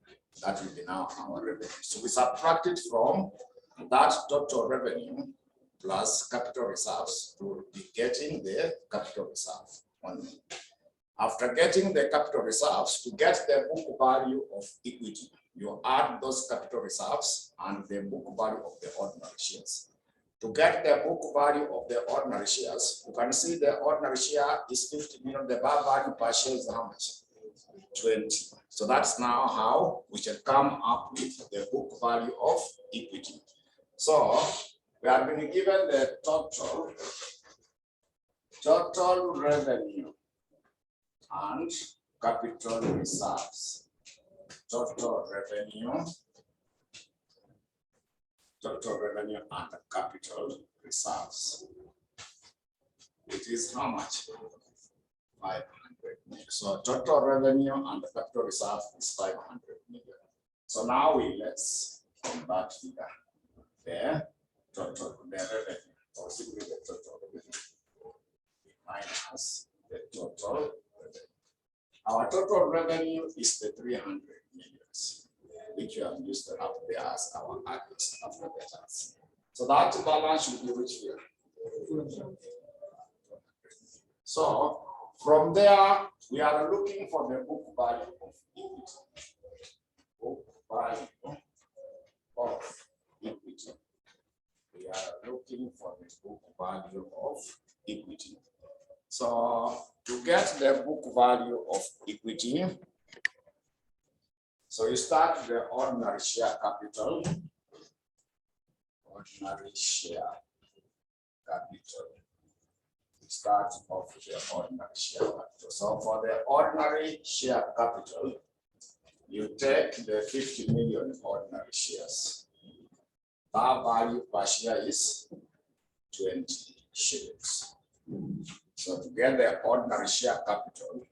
That will be now our revenue. So we subtract it from that total revenue plus capital reserves to be getting the capital reserve only. After getting the capital reserves, to get the book value of equity, you add those capital reserves and the book value of the ordinary shares. To get the book value of the ordinary shares, you can see the ordinary share is 50 million. The bar value per share is how much? 20. So that's now how we should come up with the book value of equity. So we have been given the total revenue and capital reserves. Total revenue and capital reserves. It is how much? 500 million. So total revenue and capital reserve is 500 million. So now let's convert figure the total revenue, or simply the total revenue minus the total revenue. Our total revenue is the 300 millions, which we have used to have there as our earnings after the tax. So that balance should be which here? So from there, we are looking for the book value of equity. Book value of equity. We are looking for the book value of equity. So to get the book value of equity, so you start the ordinary share capital. Ordinary share capital. Start off with the ordinary share capital. So for the ordinary share capital, you take the 50 million ordinary shares. Bar value per share is 20 shillings. So to get the ordinary share capital,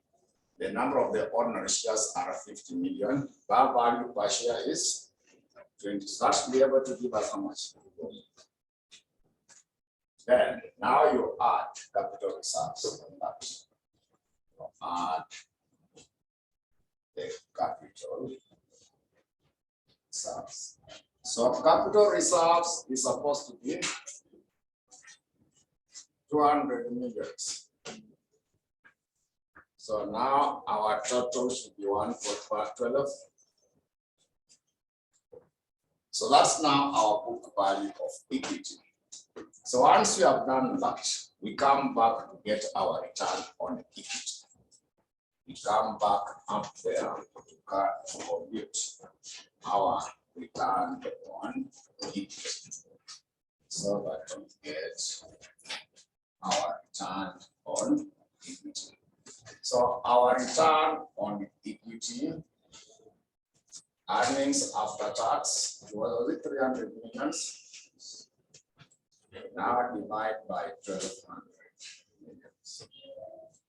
the number of the ordinary shares are 50 million. Bar value per share is 20. So that should be able to give us how much? Then now you add capital reserves on that. You add the capital reserves. So capital reserves is supposed to be 200 millions. So now our total should be 1.12. So that's now our book value of equity. So once we have done that, we come back to get our return on equity. We come back up there to compute our return on equity. So that we get our return on equity. So our return on equity, earnings after tax, was it 300 millions? Now divide by 1200 millions.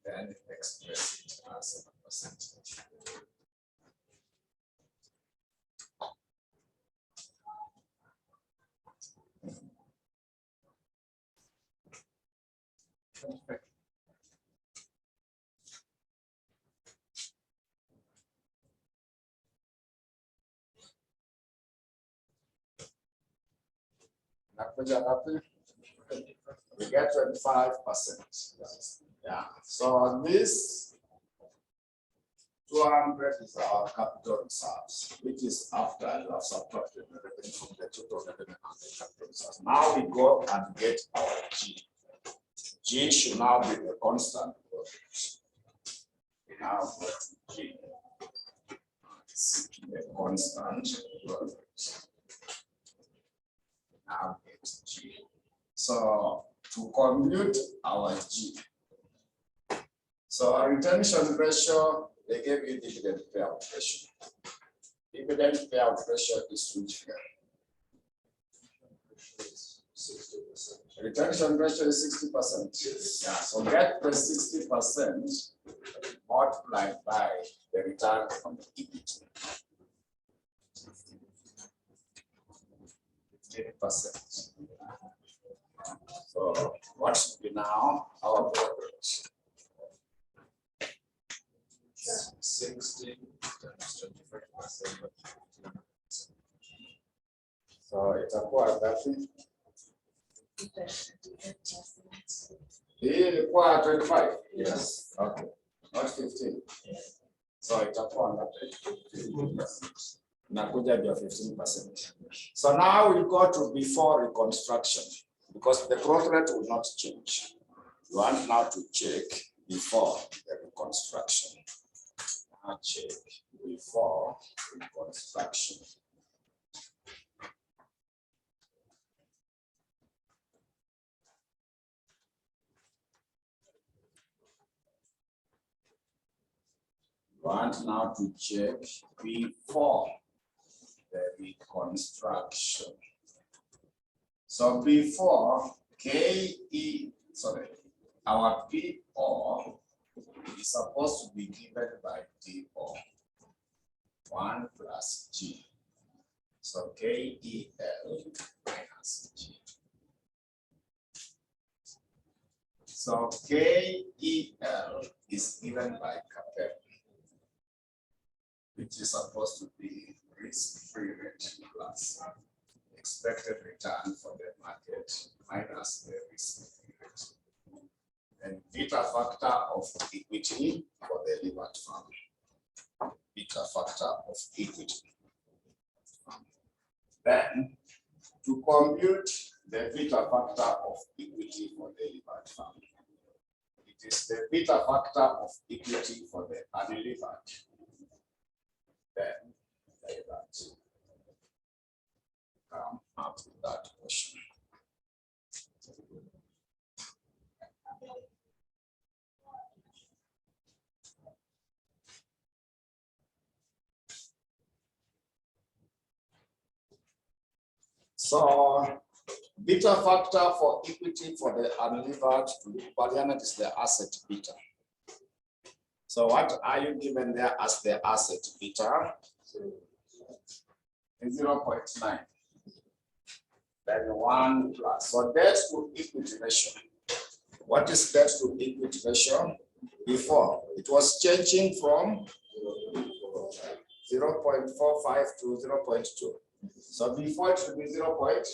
Then express it as a percentage. We get 25%. Yeah. So this 200 is our capital reserves, which is after you have subtracted the revenue from the total revenue and the capital reserves. Now we go and get our G. G should now be the constant. We now get G. It's the constant. Now get G. So to compute our G. So our retention ratio, they gave you dividend payout ratio. Dividend payout ratio is which figure? 60%. Retention ratio is 60%. Yes. Yeah, so get the 60% multiplied by the return on equity. 15%. So what should be now our brokerage? 60 times 25%. So it's a quarter that ilikuwa 25. Yes. Okay. Not 15. So it's a quarter that nakuja bia 15%. So now we go to before reconstruction because the growth rate will not change. You want now to check before the reconstruction. Check before reconstruction. Want now to check before the reconstruction. So before our PO is supposed to be given by DO 1 plus G. So KEL minus G. So KEL is given by Capel, which is supposed to be risk-free rate plus expected return for the market minus the risk-free rate. And beta factor of equity for the levered firm. Beta factor of equity. Then, to compute the beta factor of equity for the levered firm, it is the beta factor of equity for the unlevered. Then, that come up with that question. So beta factor for equity for the unlevered to Baliana is the asset beta. So what are you given there as the asset beta? 0.9. Then 1 plus. So debt to equity ratio. What is debt to equity ratio? Before it was changing from 0.45 to 0.2. So before it should be 0.45.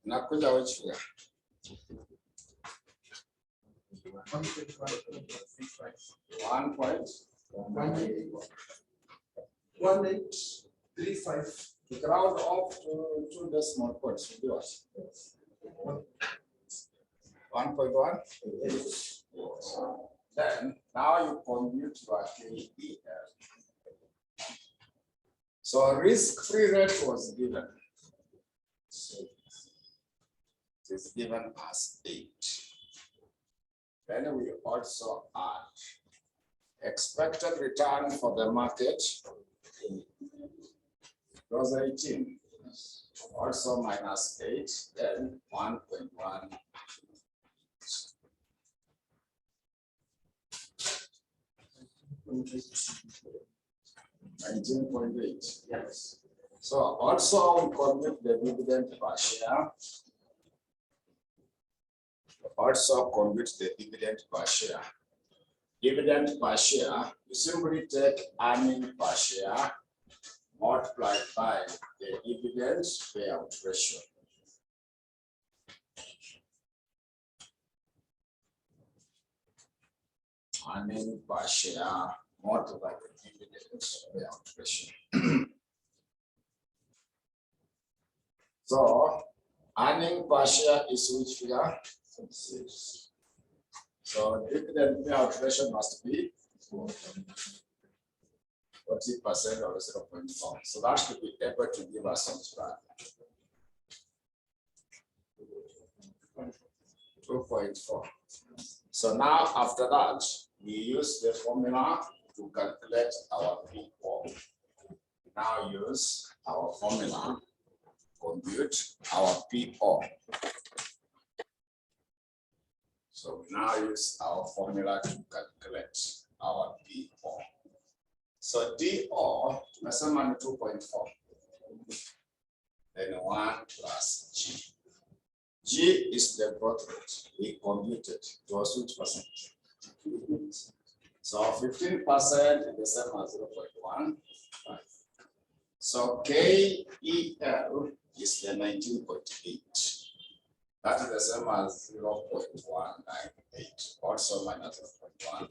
Nakuja which figure? 1.1835. To round off to 2 decimal points will be what? 1.1. Then now you compute your KEL. So risk-free rate was given. So it is given as 8. Then we also add expected return for the market. It was 18. Also minus 8, then 1.1. 19.8. Yes. So also we compute the dividend per share. Also compute the dividend per share. Dividend per share, you simply take earning per share multiplied by the dividend payout ratio. Earning per share multiplied by the dividend payout ratio. So earning per share is which figure? 6. So dividend payout ratio must be 40% or 0.4. So that should be able to give us some value. 2.4. So now after that, we use the formula to calculate our PO. Now use our formula, compute our PO. So we now use our formula to calculate our PO. So DO, tunasema ni 2.4. Then 1 plus G. G is the growth rate. We computed. It was which percent? So 15% is the same as 0.15. So KEL is the 19.8. That is the same as 0.198. Also minus 0.15.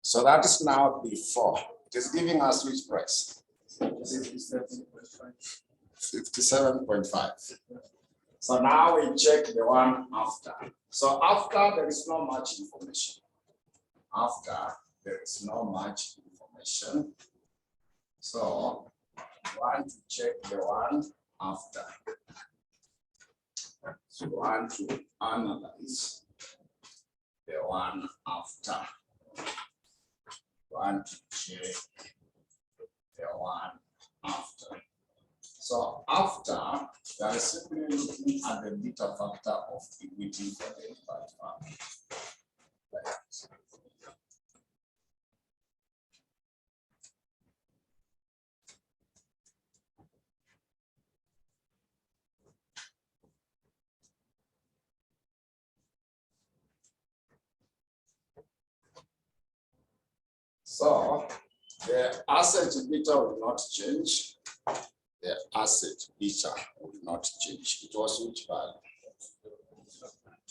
So that is now before. It is giving us which price? 57.5. So now we check the one after. So after there is not much information. After there is not much information. So we want to check the one after. So we want to analyze the one after. Want to check the one after. So after, we are simply looking at the beta factor of equity for the impact family. So the asset beta will not change. The asset beta will not change. It was which value?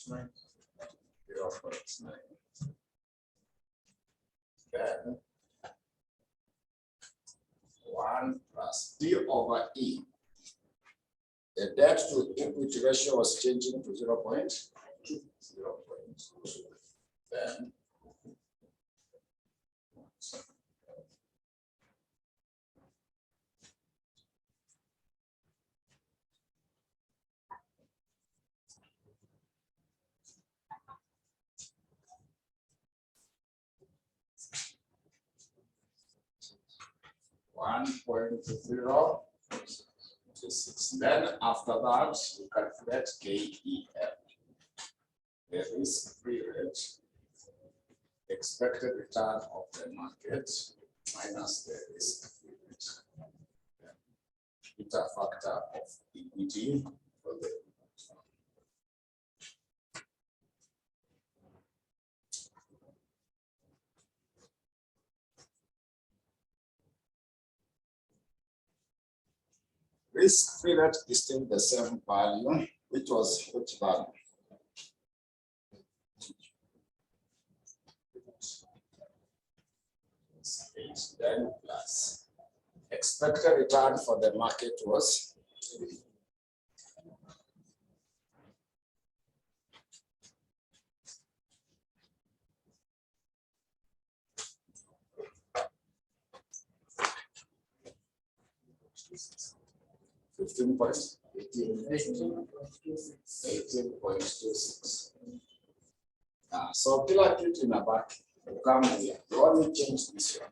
0.9. Then 1 plus D over E. The debt to equity ratio was changing to 0.2. Then 1.026. Then after that, we calculate KEL, the risk-free rate. expected return of the market minus the risk beta factor of equity for the risk-free rate is still the same value, which was which value? Then plus expected return for the market was 18.26. So kila kitu inabaki kama hiyo. Only change this one.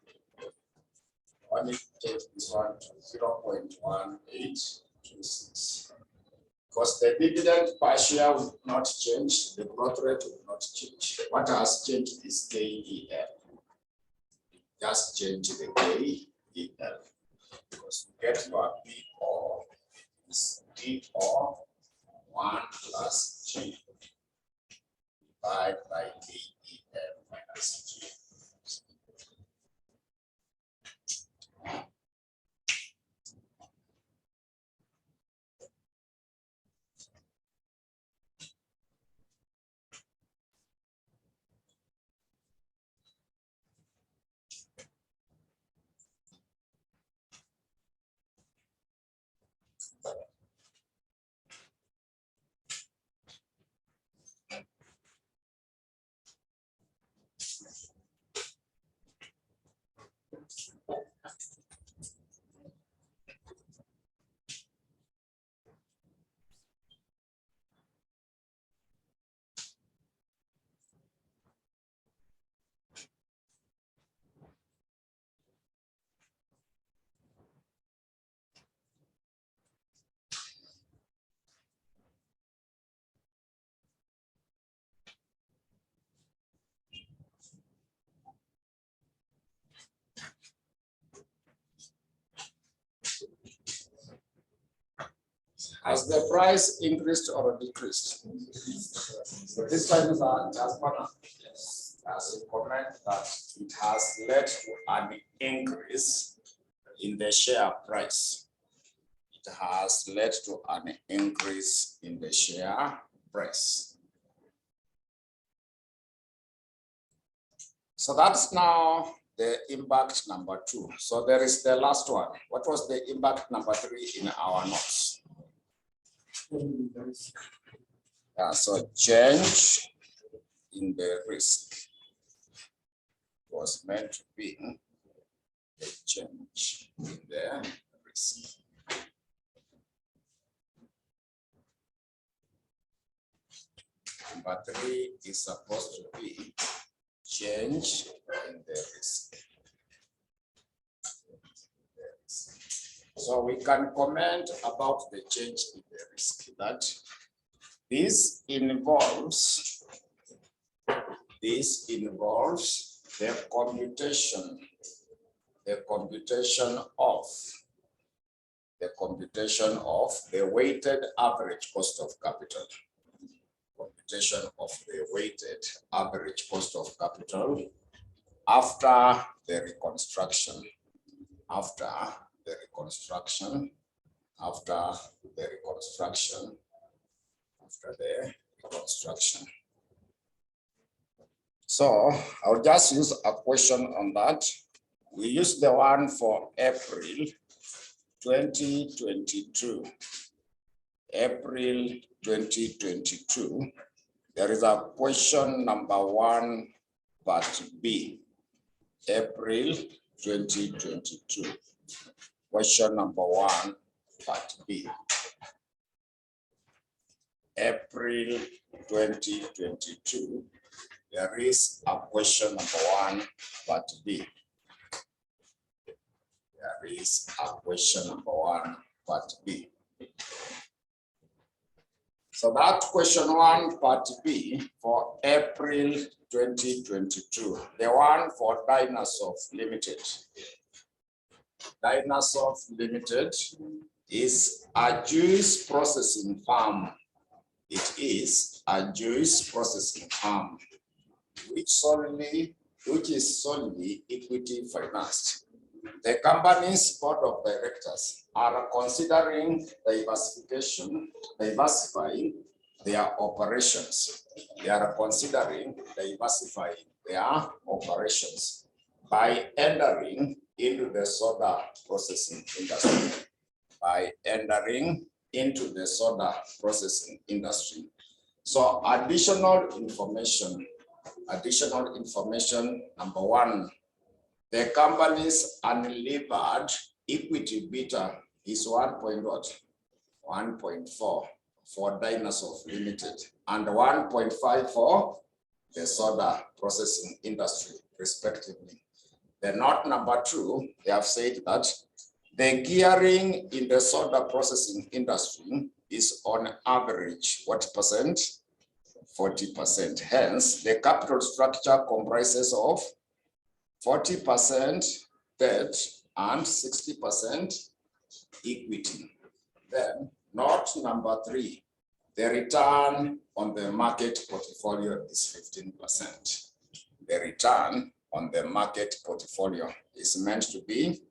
Only change this one to 0.1826. Because the dividend per share will not change, the growth rate will not change. What has changed is KEL. Just change the KEL. Because we get your PO is PO 1 plus G divided by KEL minus G. Has the price increased or decreased? So this time is has gone up. Yes. As a comment that it has led to an increase in the share price. It has led to an increase in the share price. So that's now the impact number 2. So there is the last one. What was the impact number 3 in our notes? So change in the risk was meant to be a change in the risk. Number 3 is supposed to be change in the risk. So we can comment about the change in the risk that this involves the computation of the weighted average cost of capital. Computation of the weighted average cost of capital after the reconstruction. After the reconstruction. So I'll just use a question on that. We use the one for April 2022. April 2022. There is a question number 1, part B. April 2022. Question number 1, part B. April 2022. There is a question number 1, part B. There is a question number 1, part B. So that question 1, part B for April 2022. The one for Dynasoft Limited. Dynasoft Limited is a juice processing firm. It is a juice processing firm which is solely equity financed. The company's board of directors are considering diversifying their operations. They are considering diversifying their operations by entering into the soda processing industry. So additional information, number 1, the company's unlevered equity beta is 1.4 for Dynasoft Limited and 1.5 for the soda processing industry, respectively. The note number 2, they have said that the gearing in the soda processing industry is on average what percent? 40%. Hence, the capital structure comprises of 40% debt and 60% equity. Then, note number 3, the return on the market portfolio is 15%. The return on the market portfolio is meant to be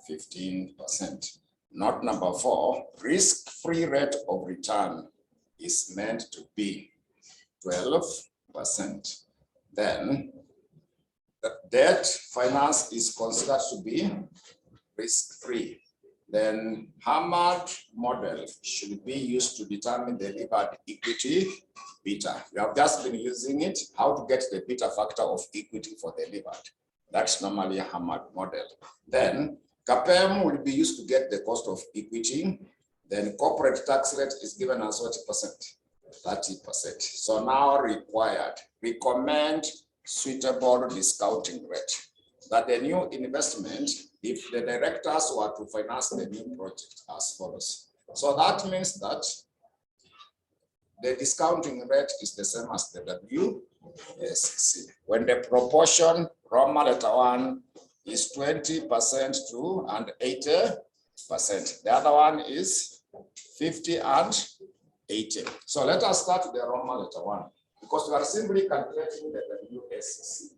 15%. Note number 4, risk-free rate of return is meant to be 12%. Then, the debt finance is considered to be risk-free. Then hammered model should be used to determine the levered equity beta. We have just been using it, how to get the beta factor of equity for the levered. That's normally a hammered model. Then CAPM will be used to get the cost of equity. Then corporate tax rate is given as what percent? 30%. So now recommend suitable discounting rate. That the new investment, if the directors were to finance the new project as follows. So that means that the discounting rate is the same as the WSC. When the proportion, Roman letter 1, is 20% to and 80%. The other one is 50 and 80. So let us start with the Roman letter 1 because we are simply calculating the WSC.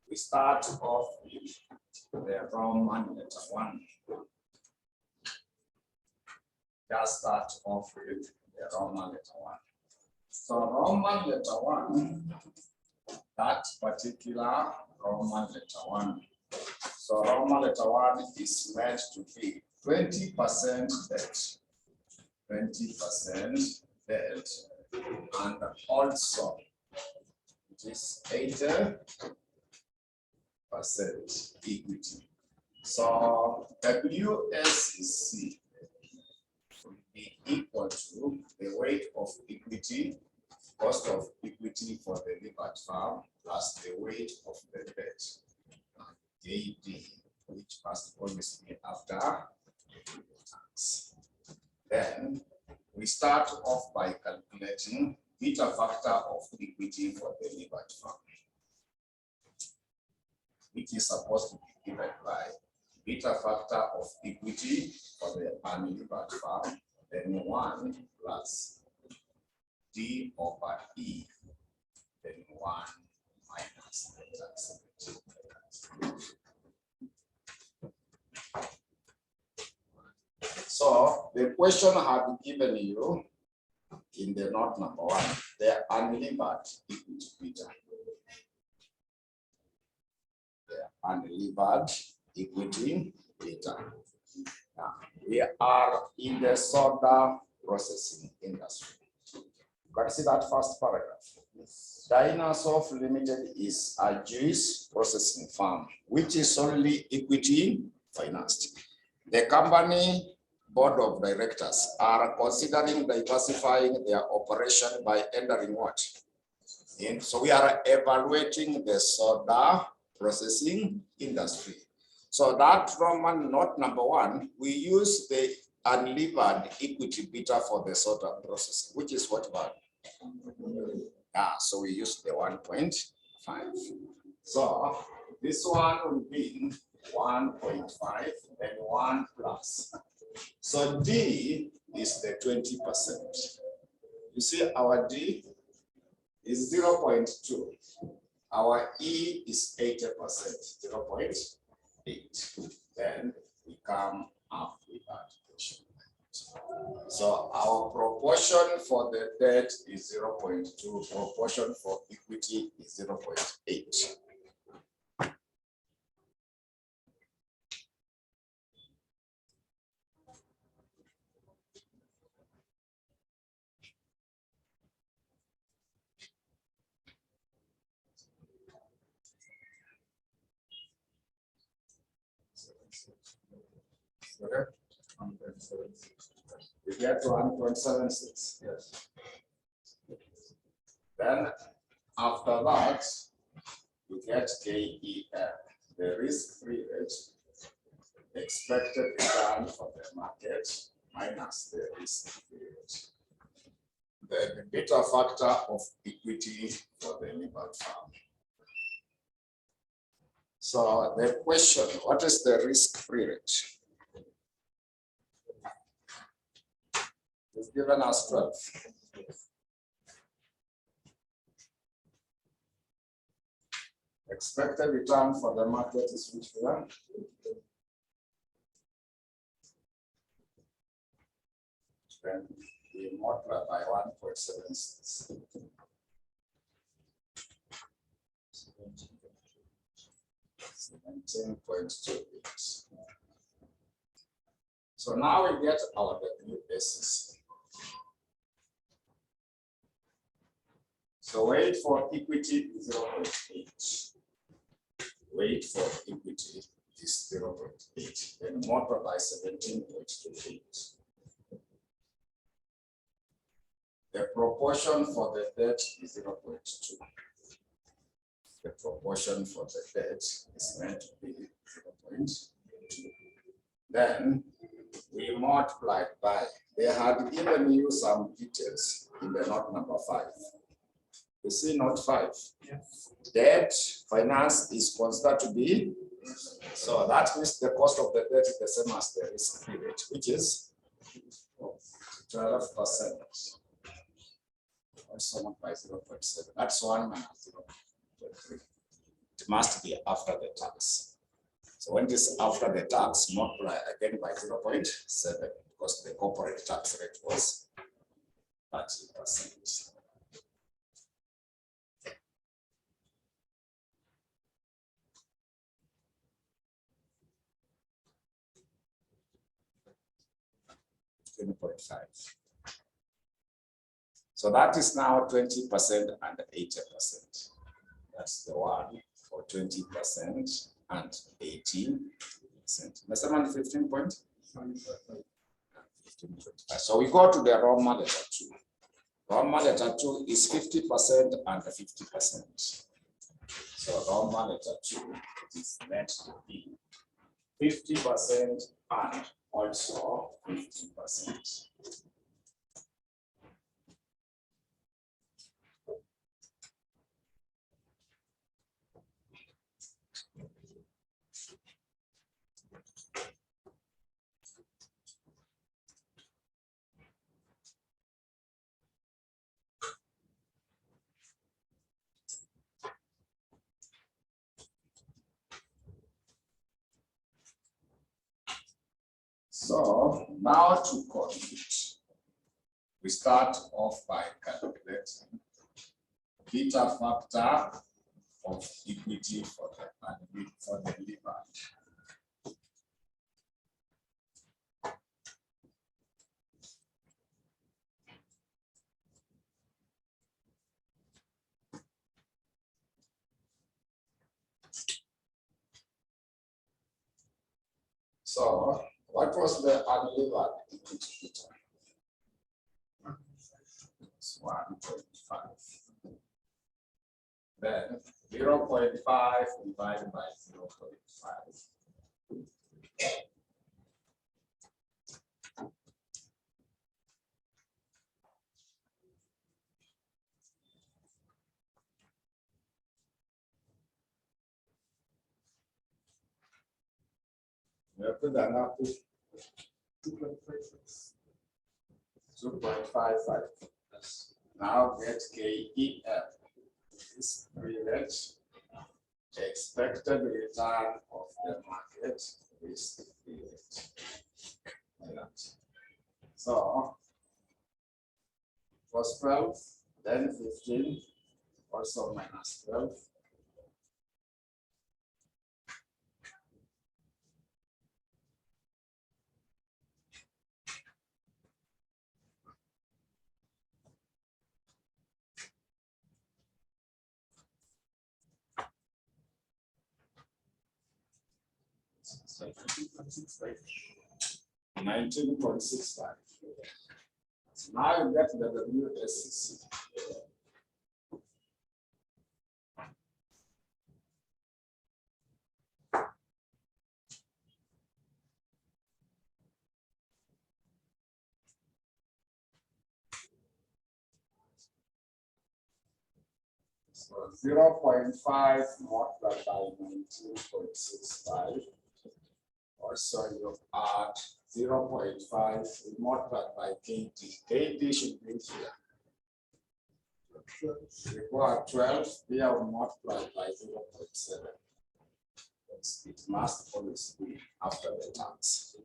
We start off with the Roman letter 1. Just start off with the Roman letter 1. So Roman letter 1, that particular Roman letter 1. So Roman letter 1 is meant to be 20% debt. 20% debt, and also it is 80% equity. So WSC will be equal to the weight of equity, cost of equity for the levered firm, plus the weight of the debt, and AD, which must always be after tax. Then we start off by calculating beta factor of equity for the levered firm, which is supposed to be given by beta factor of equity for the unlevered firm, then 1 plus D over E, then 1 minus the tax rate. So the question had given you in the note number 1, the unlevered equity beta. The unlevered equity beta. Now, we are in the soda processing industry. You can see that first paragraph. Dynasoft Limited is a juice processing firm, which is solely equity financed. The company board of directors are considering diversifying their operation by entering what? So we are evaluating the soda processing industry. So that Roman note number 1, we use the unlevered equity beta for the sort of processing, which is what value? So we use the 1.5. So this one will be 1.5 and 1 plus. So D is the 20%. You see our D is 0.2. Our E is 80%, 0.8. Then we come up with that question. So our proportion for the debt is 0.2, proportion for equity is 0.8. Okay. We get to 1.76. Yes. Then after that, you get KEL, the risk-free rate, expected return for the market minus the risk-free rate. The beta factor of equity for the levered farm. So the question, what is the risk-free rate? It's given us 12. Expected return for the market is which one? Then we multiply by 1.76. 17.28. So now we get our W basis. So weight for equity is 0.8. Weight for equity is 0.8. Then multiply by 17.28. The proportion for the debt is 0.2. The proportion for the debt is meant to be 0.2. Then we multiplied by, they had given you some details in the note number 5. You see note 5. Yes. Debt finance is considered to be, so that means the cost of the debt is the same as the risk-free rate, which is 12%. Also by 0.7. That's 1 minus 0.3. It must be after the tax. So when it is after the tax, multiply again by 0.7 because the corporate tax rate was 30%. So that is now 20% and 80%. That's the one for 20% and 18%. Measurement 15 point. So we go to the Roman letter 2. Roman letter 2 is 50% and 50%. So Roman letter 2 is meant to be 50% and also 50%. So now to compute, we start off by calculating beta factor of equity for the levered. So what was the unlevered equity beta? It's 1.5. Then 0.5 divided by 0.5. 2.55. Now get KEF. This period expected return of the market is the period. So was 12, then 15, also minus 12. So 19.65. So now you get the WSCC. So 0.5 multiplied by 19.65. Also, you add 0.5 multiplied by KD. KD should be here. Require 12, here we multiply by 0.7. It must always be after the tax.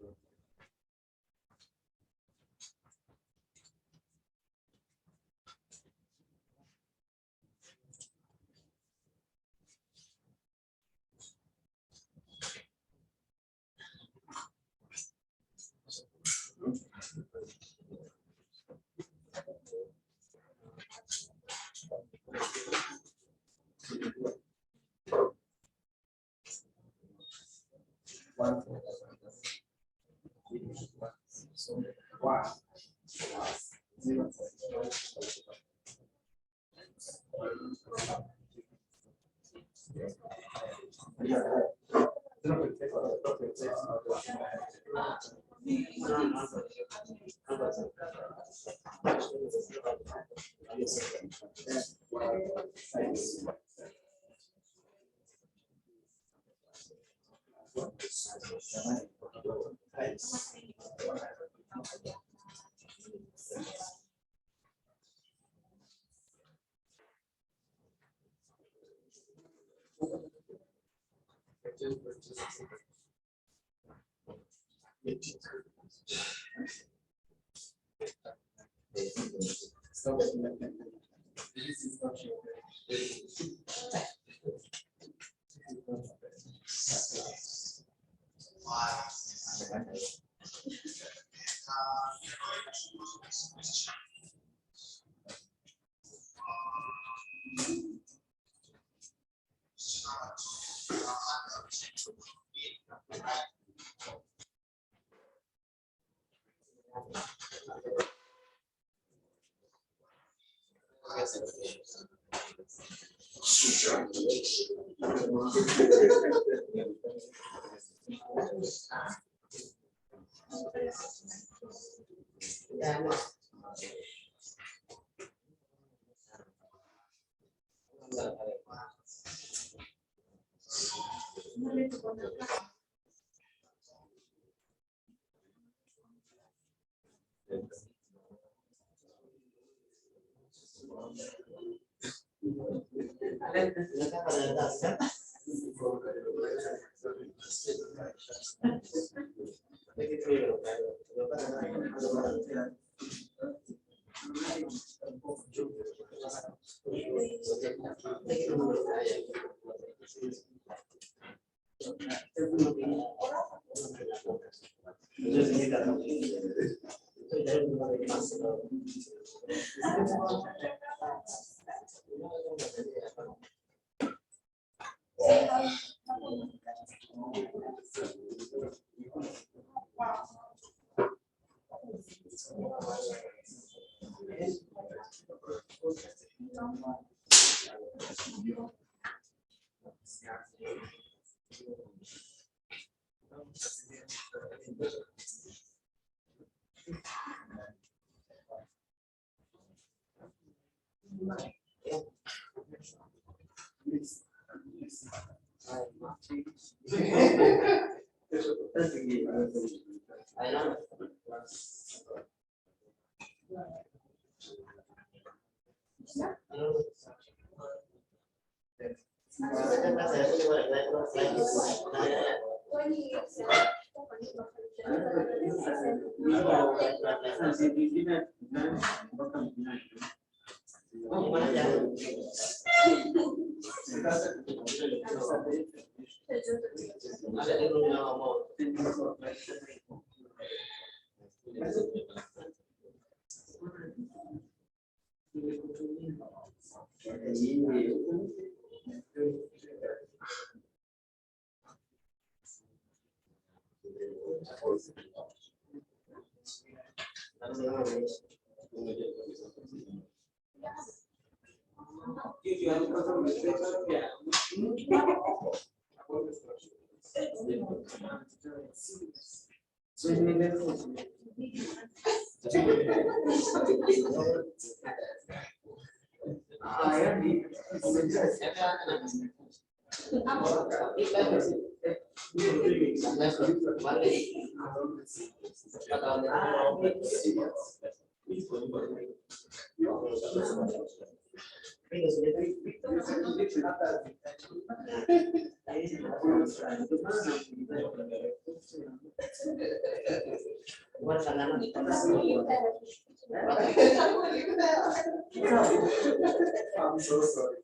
I'm so sorry.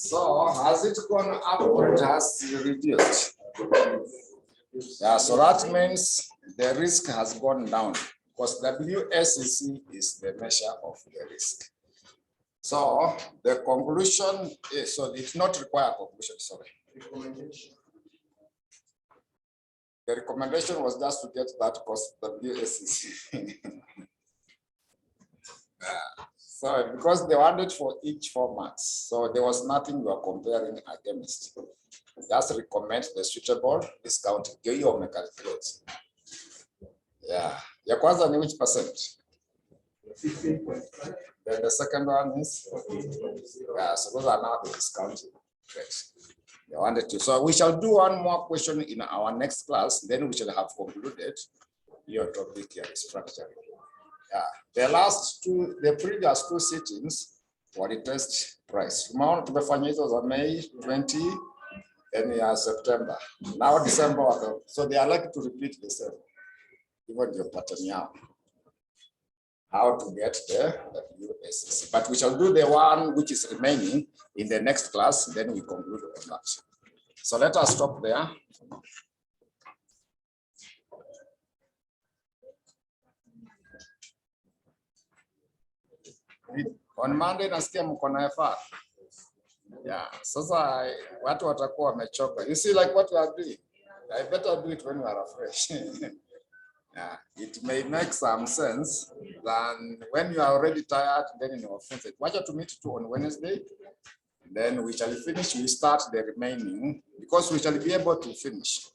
So has it gone up or it has reduced? Yeah, so that means the risk has gone down because WSEC is the measure of the risk. So the conclusion is, so it's not required conclusion, sorry. The recommendation was just to get that cost WSEC. So because they wanted for each 4 months, so there was nothing we were comparing against. Just recommend the suitable discount. Your calculate. Yeah. Your kwanza ni which percent? 15.5. Then the second one is, yeah, so those are now the discount rates. They wanted to. So we shall do one more question in our next class. Then we shall have concluded your topic here, structure. Yeah. The previous two sittings were the test price. Remember to be finished was on May 20, then September. Now December. So they are likely to repeat the same. Even your pattern now. How to get the WSEC. But we shall do the one which is remaining in the next class, then we conclude on that. So let us stop there. On Monday nasikia mko na FR. Yeah, sasa watu watakuwa wamechoka. You see like what we are doing. I better do it when we are fresh. Yeah, it may make some sense than when you are already tired, then in your friends. Why don't you meet you on Wednesday? Then we shall finish, we start the remaining, because we shall be able to finish